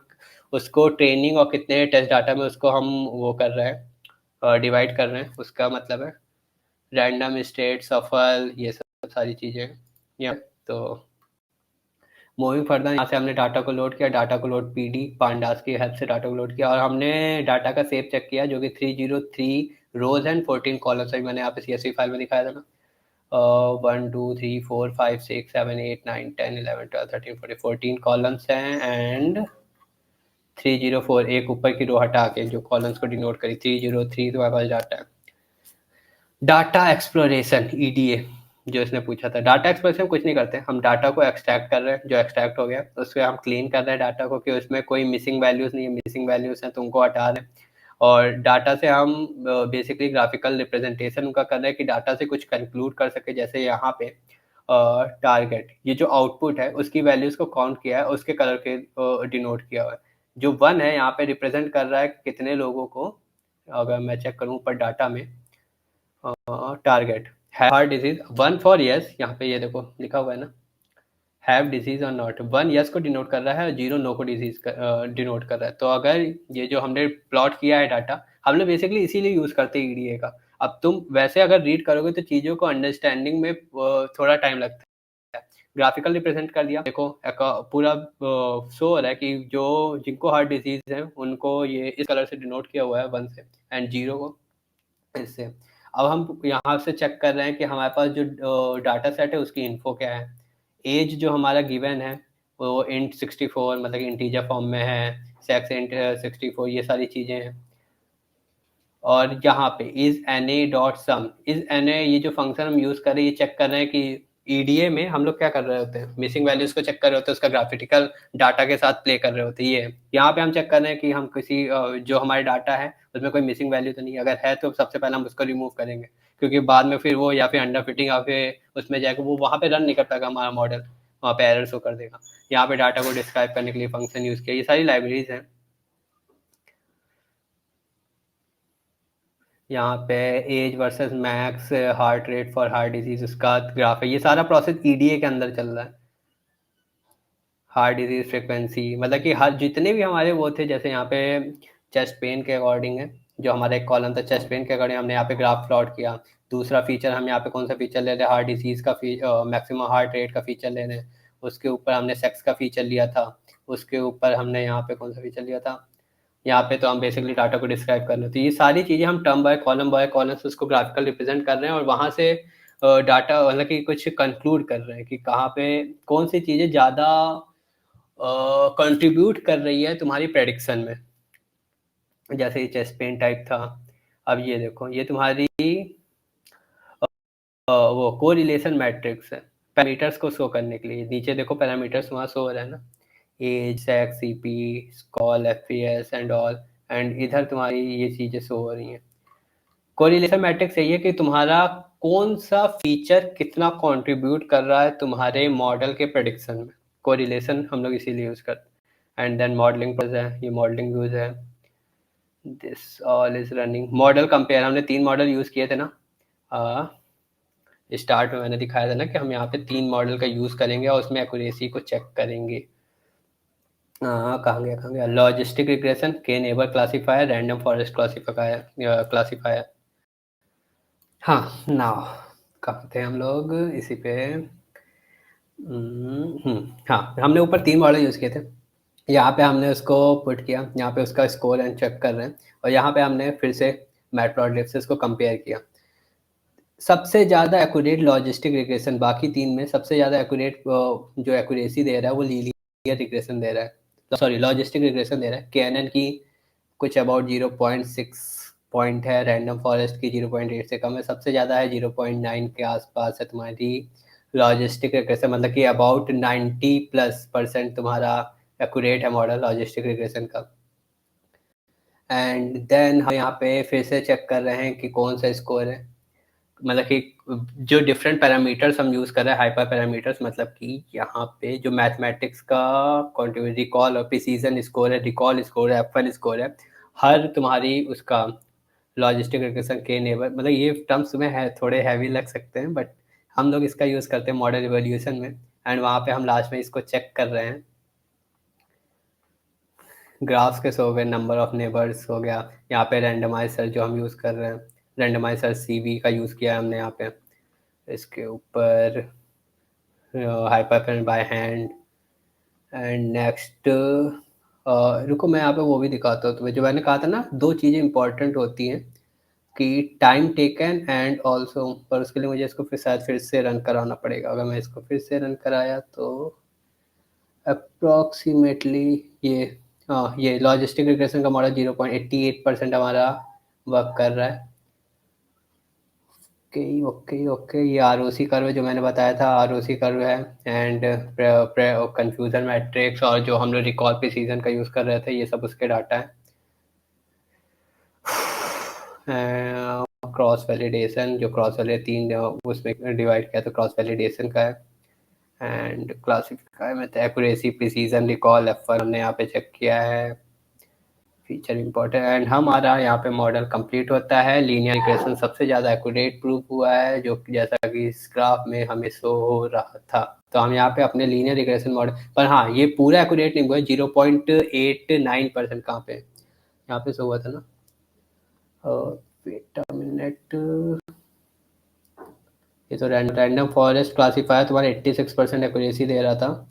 उसको ट्रेनिंग और कितने टेस्ट डाटा में उसको हम वो कर रहे हैं, डिवाइड कर रहे हैं, उसका मतलब है रैंडम स्टेट सफल, ये सब सारी चीज़ें या तो। मूविंग फर्दर, यहाँ से हमने डाटा को लोड किया, डाटा को लोड PD पांडास की हेल्प से डाटा को लोड किया, और हमने डाटा का सेव चेक किया जो कि 303 रोज एंड 14 कॉलम्स है। मैंने यहाँ पे CSV फाइल में दिखाया था ना, 1 2 3 4 5 6 7 8 9 10 11 12 13 14 14 कॉलम्स हैं। एंड 304 एक ऊपर की रो हटा के जो कॉलम्स को डिनोट करी 303 तुम्हारे पास डाटा है। डाटा एक्सप्लोरेशन ईडीए जो इसने पूछा था, डाटा एक्सप्लोरेशन कुछ नहीं करते, हम डाटा को एक्सट्रैक्ट कर रहे हैं, जो एक्सट्रैक्ट हो गया उसको हम क्लीन कर रहे हैं डाटा को कि उसमें कोई मिसिंग वैल्यूज नहीं है, मिसिंग वैल्यूज हैं तो उनको हटा रहे हैं। और डाटा से हम बेसिकली ग्राफिकल रिप्रेजेंटेशन उनका कर रहे हैं कि डाटा से कुछ कंक्लूड कर सके, जैसे यहाँ पे टारगेट ये जो आउटपुट है उसकी वैल्यूज को काउंट किया है, उसके कलर के डिनोट किया हुआ है। जो 1 है यहाँ पे रिप्रेजेंट कर रहा है कितने लोगों को, अगर मैं चेक करूँ ऊपर डाटा में target heart disease 1 for yes, यहाँ पे ये देखो लिखा हुआ है ना हैव डिजीज और नॉट, 1 यस को डिनोट कर रहा है और 0 नो को डिजीज डिनोट कर रहा है। तो अगर ये जो हमने प्लॉट किया है डाटा, हमने बेसिकली इसीलिए यूज करते हैं ईडीए का। अब तुम वैसे अगर रीड करोगे तो चीजों को अंडरस्टैंडिंग में थोड़ा टाइम लगता है। ग्राफिकल रिप्रेजेंट कर दिया, देखो पूरा शो हो रहा है कि जो जिनको हार्ट डिजीज है उनको ये इस कलर से डिनोट किया हुआ है 1 से, एंड 0 को इससे। अब हम यहाँ से चेक कर रहे हैं कि हमारे पास जो डाटा सेट है उसकी इन्फो क्या है। एज जो हमारा गिवन है वो इंट 64 मतलब इंटीजर फॉर्म में है, सेक्स इंट 64, ये सारी चीज़ें हैं। और यहाँ पे is N A dot sum, is N A ये जो फंक्शन हम यूज़ कर रहे हैं ये चेक कर रहे हैं कि ईडीए में हम लोग क्या कर रहे होते हैं, मिसिंग वैल्यूज को चेक कर रहे होते हैं, उसका ग्राफिकल डाटा के साथ प्ले कर रहे होते हैं। ये यहाँ पे हम चेक कर रहे हैं कि हम किसी जो हमारे डाटा है उसमें कोई मिसिंग वैल्यू तो नहीं, अगर है तो सबसे पहले हम उसको रिमूव करेंगे, क्योंकि बाद में फिर वो या फिर अंडर फिटिंग या फिर उसमें जाएगा, वो वहाँ पे रन नहीं कर पाएगा हमारा मॉडल, वहाँ पे एरर शो कर देगा। यहाँ पे डाटा को डिस्क्राइब करने के लिए फंक्शन यूज़ किया, ये सारी लाइब्रेरीज हैं। यहाँ पे age versus max heart rate for heart disease उसका ग्राफ है, ये सारा प्रोसेस ईडीए के अंदर चल रहा है। हार्ट डिजीज फ्रिक्वेंसी मतलब कि हर जितने भी हमारे वो थे, जैसे यहाँ पे चेस्ट पेन के अकॉर्डिंग है, जो हमारा एक कॉलम था चेस्ट पेन के अकॉर्डिंग हमने यहाँ पे ग्राफ प्लॉट किया। दूसरा फीचर हम यहाँ पे कौन सा फीचर ले रहे हैं, हार्ट डिजीज का मैक्सिमम हार्ट रेट का फीचर ले रहे हैं। उसके ऊपर हमने सेक्स का फीचर लिया था। उसके ऊपर हमने यहाँ पे कौन सा फीचर लिया था, यहाँ पे तो हम बेसिकली डाटा को डिस्क्राइब कर रहे हैं। तो ये सारी चीज़ें हम टर्म बाय कॉलम से उसको ग्राफिकल रिप्रेजेंट कर रहे हैं, और वहाँ से डाटा मतलब कि कुछ कंक्लूड कर रहे हैं कि कहाँ पे कौन सी चीज़ें ज़्यादा कंट्रीब्यूट कर रही है तुम्हारी प्रेडिक्शन में। जैसे ये चेस्ट पेन टाइप था। अब ये देखो ये तुम्हारी वो कोरिलेशन मैट्रिक्स है पैरामीटर्स को शो करने के लिए। नीचे देखो पैरामीटर्स वहाँ शो हो रहा है ना, एज सेक्स सीपी स्कॉल एफपीएस एंड ऑल, एंड इधर तुम्हारी ये चीज़ें शो हो रही हैं। कोरिलेशन मैट्रिक्स यही है कि तुम्हारा कौन सा फीचर कितना कंट्रीब्यूट कर रहा है तुम्हारे मॉडल के प्रेडिक्शन में। कोरिलेशन हम लोग इसीलिए यूज करते हैं। एंड देन मॉडलिंग है, ये मॉडलिंग यूज है। This all is running model compare, हमने 3 मॉडल यूज किए थे ना। स्टार्ट में मैंने दिखाया था ना कि हम यहाँ पे 3 मॉडल का यूज करेंगे और उसमें एक्यूरेसी को चेक करेंगे। कहाँ गया लॉजिस्टिक रिग्रेशन के neighbour classifier random forest classifier. हाँ नाउ कहाँ थे हम लोग इसी पे। हाँ हमने ऊपर 3 मॉडल यूज़ किए थे। यहाँ पे हमने उसको पुट किया, यहाँ पे उसका स्कोर एंड चेक कर रहे हैं, और यहाँ पे हमने फिर से मैटप्लॉटलिब से इसको कंपेयर किया। सबसे ज़्यादा एक्यूरेट लॉजिस्टिक रिग्रेशन बाकी 3 में सबसे ज़्यादा एक्यूरेट जो एक्यूरेसी दे रहा है वो लीनियर रिग्रेशन दे रहा है, सॉरी लॉजिस्टिक रिग्रेशन दे रहा है। KNN की कुछ अबाउट 0.6 पॉइंट है, रैंडम फॉरेस्ट की 0.8 से कम है, सबसे ज़्यादा है 0.9 के आसपास है तुम्हारी लॉजिस्टिक रिग्रेशन, मतलब कि अबाउट 90+% तुम्हारा एक्यूरेट है मॉडल लॉजिस्टिक रिग्रेशन का। एंड देन हम यहाँ पे फिर से चेक कर रहे हैं कि कौन सा स्कोर है, मतलब कि जो डिफरेंट पैरामीटर्स हम यूज़ कर रहे हैं हाइपर पैरामीटर्स, मतलब कि यहाँ पे जो मैथमेटिक्स का कॉन्टिन्यू रिकॉल और प्रिसीजन स्कोर है, रिकॉल स्कोर है, एफएल स्कोर है, हर तुम्हारी उसका लॉजिस्टिक रिग्रेशन के नेबर, मतलब ये टर्म्स में है थोड़े हैवी लग सकते हैं बट हम लोग इसका यूज़ करते हैं मॉडल इवोल्यूशन में। एंड वहाँ पे हम लास्ट में इसको चेक कर रहे हैं, ग्राफ्स के हो गए, नंबर ऑफ नेबर्स हो गया, यहाँ पे रैंडमाइजर जो हम यूज़ कर रहे हैं, रैंडमाइजर CV का यूज़ किया है हमने यहाँ पे। इसके ऊपर hyper by hand. And next रुको मैं यहाँ पे वो भी दिखाता हूँ तुम्हें, जो मैंने कहा था ना 2 चीज़ें इंपॉर्टेंट होती हैं कि टाइम टेकन एंड ऑल्सो, पर उसके लिए मुझे इसको फिर से रन कराना पड़ेगा। अगर मैं इसको फिर से रन कराया तो अप्रॉक्सीमेटली ये हाँ, ये लॉजिस्टिक रिग्रेशन का मॉडल 0.88% हमारा वर्क कर रहा है। ओके ओके ओके, ये आरओसी कर्व जो मैंने बताया था, आरओसी कर्व है, एंड कंफ्यूजन मैट्रिक्स और जो हम लोग रिकॉल प्रिसीजन का यूज़ कर रहे थे, ये सब उसके डाटा है। क्रॉस वैलिडेशन, जो क्रॉस वैलिड 3 उसमें डिवाइड किया तो क्रॉस वैलिडेशन का है। एंड क्लासिफाई में तो एक्यूरेसी, प्रिसीजन, रिकॉल, F1 हमने यहाँ पे चेक किया है। फीचर इंपॉर्टेंट, एंड हमारा यहाँ पे मॉडल कंप्लीट होता है। लीनियर रिग्रेशन सबसे ज़्यादा एक्यूरेट प्रूफ हुआ है, जो जैसा कि इस ग्राफ में हमें शो हो रहा था। तो हम यहाँ पे अपने लीनियर रिग्रेशन मॉडल पर, हाँ ये पूरा एक्यूरेट नहीं हुआ है, 0.89% कहाँ पे यहाँ पे शो हुआ था ना। वेट अ मिनट, ये तो रैंडम फॉरेस्ट क्लासीफायर तुम्हारा 86% एक्यूरेसी दे रहा था,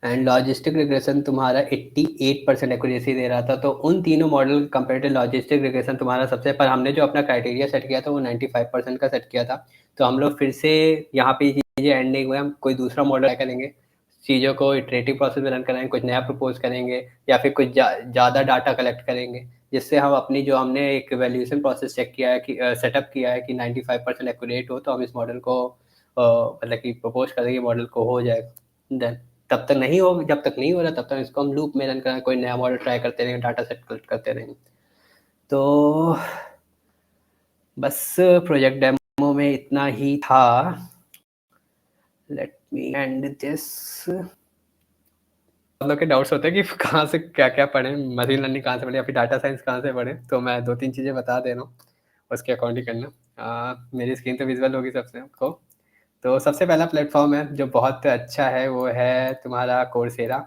एंड लॉजिस्टिक रिग्रेशन तुम्हारा 88% एक्यूरेसी दे रहा था। तो उन तीनों model compare to logistic regression तुम्हारा सबसे, पर हमने जो अपना क्राइटेरिया सेट किया था वो 95% का सेट किया था। तो हम लोग फिर से यहाँ पे चीज़ें एंड नहीं हुए, हम कोई दूसरा मॉडल ट्राई करेंगे, चीज़ों को इटरेटिव प्रोसेस में रन कराएंगे, कुछ नया प्रपोज करेंगे, या फिर कुछ ज़्यादा डाटा कलेक्ट करेंगे, जिससे हम अपनी जो हमने एक वैल्यूएशन प्रोसेस चेक किया है कि सेटअप किया है कि 95% एक्यूरेट हो, तो हम इस मॉडल को मतलब कि प्रपोज करेंगे, मॉडल को हो जाएगा। देन तब तक नहीं हो, जब तक नहीं हो रहा तब तक इसको हम लूप में रन करें, कोई नया मॉडल ट्राई करते रहेंगे, डाटा सेट कलेक्ट करते रहेंगे। तो बस प्रोजेक्ट डेमो में इतना ही था। Let me and this. आप लोग के डाउट्स होते हैं कि कहाँ से क्या क्या पढ़े, मशीन लर्निंग कहाँ से पढ़े या फिर डाटा साइंस कहाँ से पढ़े, तो मैं 2-3 चीज़ें बता दे रहा हूँ, उसके अकॉर्डिंग करना। मेरी स्क्रीन तो विजुअल होगी सबसे आपको। तो सबसे पहला प्लेटफॉर्म है जो बहुत अच्छा है, वो है तुम्हारा कोर्सेरा।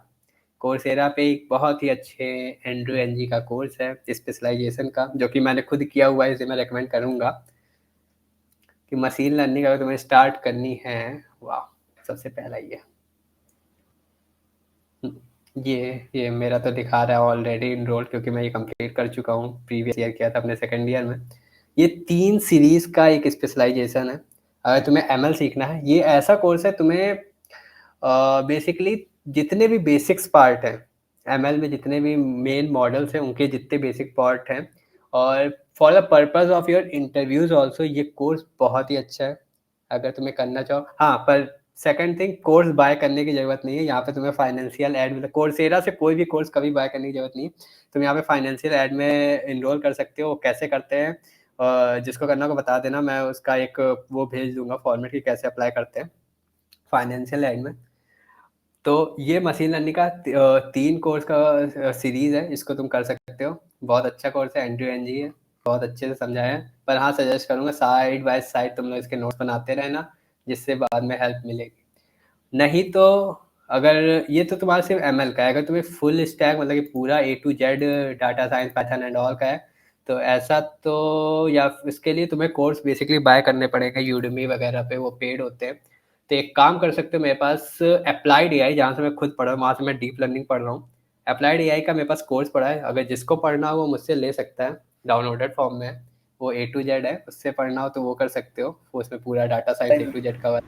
कोर्सेरा पे एक बहुत ही अच्छे एंड्रू एनजी का कोर्स है स्पेशलाइजेशन का, जो कि मैंने खुद किया हुआ है, इसे मैं रेकमेंड करूँगा कि मशीन लर्निंग अगर तुम्हें स्टार्ट करनी है, वाह, सबसे पहला ये ये मेरा तो दिखा रहा है ऑलरेडी इनरोल्ड, क्योंकि मैं ये कंप्लीट कर चुका हूँ, प्रीवियस ईयर किया था अपने सेकेंड ईयर में। ये 3 सीरीज का एक स्पेशलाइजेशन है। अगर तुम्हें एमएल सीखना है, ये ऐसा कोर्स है तुम्हें बेसिकली जितने भी बेसिक्स पार्ट हैं एमएल में, जितने भी मेन मॉडल्स हैं उनके जितने बेसिक पार्ट हैं, और for the purpose of your interviews also ये कोर्स बहुत ही अच्छा है अगर तुम्हें करना चाहो। हाँ, पर सेकंड थिंग, कोर्स बाय करने की जरूरत नहीं है यहाँ पे, तुम्हें फाइनेंशियल एड में, कोर्सेरा से कोई भी कोर्स कभी बाय करने की जरूरत नहीं है। तुम यहाँ पे फाइनेंशियल एड में इनरोल कर सकते हो। कैसे करते हैं, जिसको करना को बता देना, मैं उसका एक वो भेज दूंगा फॉर्मेट की कैसे अप्लाई करते हैं फाइनेंशियल एड में। तो ये मशीन लर्निंग का 3 कोर्स का सीरीज है, इसको तुम कर सकते हो। बहुत अच्छा कोर्स है, एंड्रू एनजी है, बहुत अच्छे से समझाया है। पर हाँ, सजेस्ट करूंगा साइड बाय साइड तुम लोग इसके नोट्स बनाते रहना, जिससे बाद में हेल्प मिलेगी। नहीं तो अगर ये तो तुम्हारा सिर्फ एमएल का है, अगर तुम्हें फुल स्टैक मतलब कि पूरा A to Z data science, Python and all का है, तो ऐसा तो या इसके लिए तुम्हें कोर्स बेसिकली बाय करने पड़ेगा यूडेमी वगैरह पे, वो पेड होते हैं। तो एक काम कर सकते हो, मेरे पास अप्लाइड एआई, जहाँ से मैं खुद पढ़ा हूँ, वहाँ से मैं डीप लर्निंग पढ़ रहा हूँ। अप्लाइड एआई का मेरे पास कोर्स पड़ा है, अगर जिसको पढ़ना हो वो मुझसे ले सकता है, डाउनलोडेड फॉर्म में है, वो ए टू जेड है, उससे पढ़ना हो तो वो कर सकते हो, वो उसमें पूरा data science A to Z cover.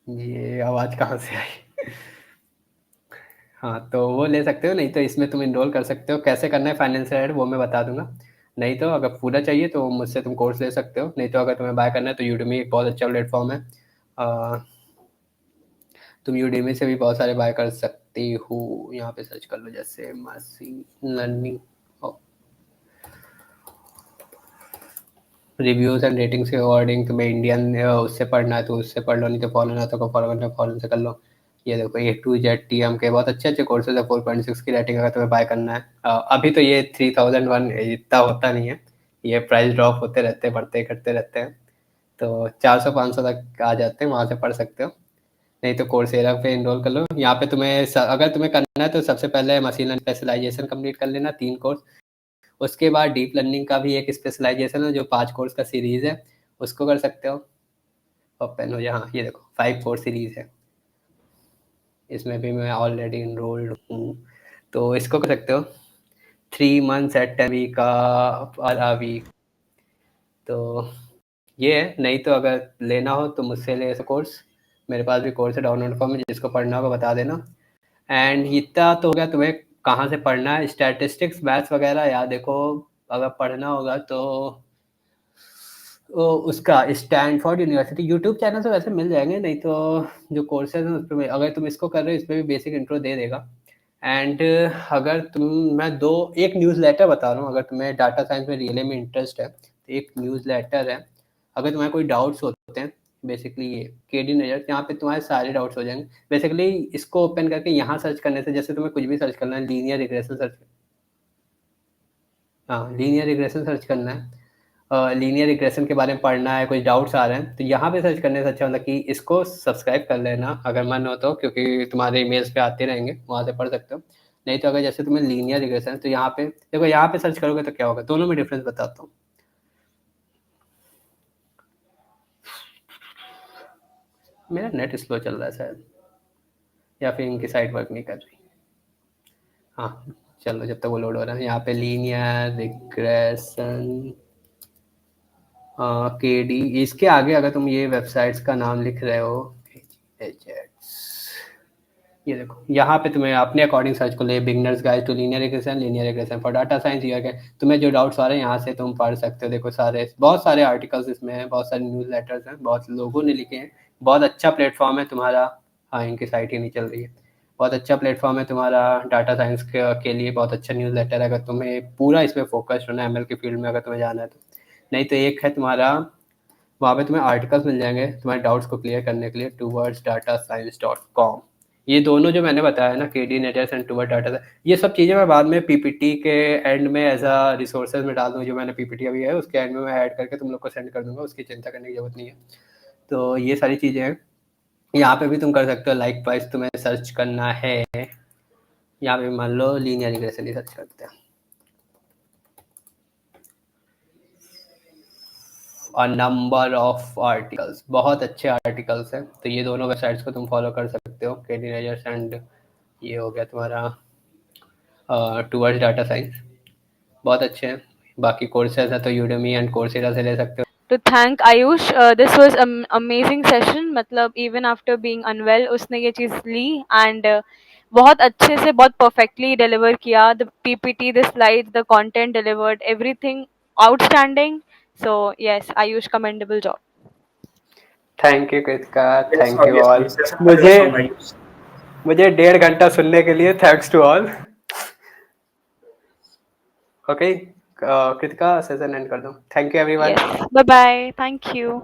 ये आवाज़ कहाँ से आई? हाँ, तो वो ले सकते हो, नहीं तो इसमें तुम इनरोल कर सकते हो। कैसे करना है फाइनेंशियल एड वो मैं बता दूंगा। नहीं तो अगर पूरा चाहिए तो मुझसे तुम कोर्स ले सकते हो, नहीं तो अगर तुम्हें बाय करना है तो यूडेमी एक बहुत अच्छा प्लेटफॉर्म है। अ, तुम यूडेमी से भी बहुत सारे बाय कर सकती हो। यहाँ पे सर्च कर लो जैसे machine learning reviews and ratings के अकॉर्डिंग, तुम्हें इंडियन उससे पढ़ना है तो उससे पढ़ लो, नहीं तो फॉरन है तो फॉरन करना है फॉरन से कर लो। ये देखो, ए टू जेड टी एम के बहुत अच्छे अच्छे कोर्सेज है, 4.6 की रेटिंग अगर तुम्हें बाय करना है। अभी तो ये 3001 इतना होता नहीं है, ये प्राइस ड्रॉप होते रहते हैं, बढ़ते घटते रहते हैं। तो 400-500 तक आ जाते हैं, वहाँ से पढ़ सकते हो। नहीं तो कोर्सेरा पे इनरोल कर लो। यहाँ पे तुम्हें अगर तुम्हें करना है तो सबसे पहले मशीन लर्निंग स्पेशलाइजेशन कंप्लीट कर लेना, 3 कोर्स। उसके बाद डीप लर्निंग का भी एक स्पेशलाइजेशन है जो 5 कोर्स का सीरीज है, उसको कर सकते हो। ओपन हो जहाँ, ये देखो 5 कोर्स सीरीज है, इसमें भी मैं ऑलरेडी इनरोल्ड हूँ, तो इसको कर सकते हो। 3 months एट 10 वीक का और अ वीक। तो ये है, नहीं तो अगर लेना हो तो मुझसे ले कोर्स, मेरे पास भी कोर्स है डाउनलोड फॉर्म में, जिसको पढ़ना होगा बता देना। एंड इतना तो हो गया तुम्हें कहाँ से पढ़ना है, स्टैटिस्टिक्स मैथ्स वगैरह यार देखो, अगर पढ़ना होगा तो उसका स्टैनफोर्ड यूनिवर्सिटी यूट्यूब चैनल से वैसे मिल जाएंगे, नहीं तो जो कोर्सेज हैं उस पर अगर तुम इसको कर रहे हो इस पर भी बेसिक इंट्रो दे देगा। एंड अगर तुम मैं दो एक न्यूज़ लेटर बता रहा हूँ, अगर तुम्हें डाटा साइंस में रियली में इंटरेस्ट है तो एक न्यूज़ लेटर है, अगर तुम्हारे कोई डाउट्स होते हैं बेसिकली ये केडी नजर, यहाँ पे तुम्हारे सारे डाउट्स हो जाएंगे। बेसिकली इसको ओपन करके यहाँ सर्च करने से, जैसे तुम्हें कुछ भी सर्च करना है, लीनियर रिग्रेशन सर्च, हाँ लीनियर रिग्रेशन सर्च करना है, लीनियर रिग्रेशन के बारे में पढ़ना है, कोई डाउट्स आ रहे हैं तो यहाँ पे सर्च करने से अच्छा होता है कि इसको सब्सक्राइब कर लेना अगर मन हो तो, क्योंकि तुम्हारे ईमेल्स पे आते रहेंगे, वहाँ से पढ़ सकते हो। नहीं तो अगर जैसे तुम्हें लीनियर रिग्रेशन है तो यहाँ पे देखो, यहाँ पे सर्च करोगे तो क्या होगा, दोनों में डिफरेंस बताता हूँ। मेरा नेट स्लो चल रहा है शायद, या फिर इनकी साइट वर्क नहीं कर रही। हाँ चलो, जब तक वो लोड हो रहा है, यहाँ पे लीनियर रिग्रेशन के डी, इसके आगे अगर तुम ये वेबसाइट्स का नाम लिख रहे हो, ये देखो यहाँ पे तुम्हें अपने अकॉर्डिंग सर्च कर ले, beginners guide to linear regression for data science, ये है तुम्हें जो डाउट्स आ रहे हैं यहाँ से तुम पढ़ सकते हो। देखो सारे बहुत सारे आर्टिकल्स इसमें हैं, बहुत सारे न्यूज़ लेटर्स हैं, बहुत लोगों ने लिखे हैं, बहुत अच्छा प्लेटफॉर्म है तुम्हारा। हाँ इनकी साइट ही नहीं चल रही है। बहुत अच्छा प्लेटफॉर्म है तुम्हारा डाटा साइंस के लिए, बहुत अच्छा न्यूज़ लेटर है अगर तुम्हें पूरा इस पर फोकस होना है, एमएल की फील्ड में अगर तुम्हें जाना है तो। नहीं तो एक है तुम्हारा, वहाँ पे तुम्हें आर्टिकल्स मिल जाएंगे तुम्हारे डाउट्स को क्लियर करने के लिए, towardsdatascience.com। ये दोनों जो मैंने बताया ना, KD Netter's and toward data, ये सब चीज़ें मैं बाद में पीपीटी के एंड में एज अ रिसोर्सेज में डाल दूँ, जो मैंने पीपीटी अभी है उसके एंड में मैं ऐड करके तुम लोग को सेंड कर दूंगा, उसकी चिंता करने की जरूरत नहीं है। तो ये सारी चीज़ें हैं, यहाँ पे भी तुम कर सकते हो। लाइक वाइज तुम्हें सर्च करना है, यहाँ पे मान लो लीनियर रिग्रेशन ही सर्च करते हैं, नंबर ऑफ आर्टिकल्स, बहुत अच्छे आर्टिकल्स हैं। तो ये दोनों वेबसाइट्स को तुम फॉलो कर सकते हो, केडी नेजर्स एंड ये हो गया तुम्हारा टूवर्ड्स डाटा साइंस, बहुत अच्छे हैं। बाकी कोर्सेज है तो यूडेमी एंड कोर्सेरा से ले सकते हो। To thank Ayush, this was amazing session. मतलब even after being unwell उसने ये चीज़ ली and बहुत अच्छे से बहुत perfectly deliver किया, the PPT, the slides, the content delivered, everything outstanding. So yes, Ayush, commendable job. Thank you Kritika, Yes, thank you obviously. All. It's just a मुझे pleasure from my use. मुझे 1.5 घंटा सुनने के लिए thanks to all. Okay Kritika, session end कर दो। Thank you everyone. Yes, bye bye. Thank you.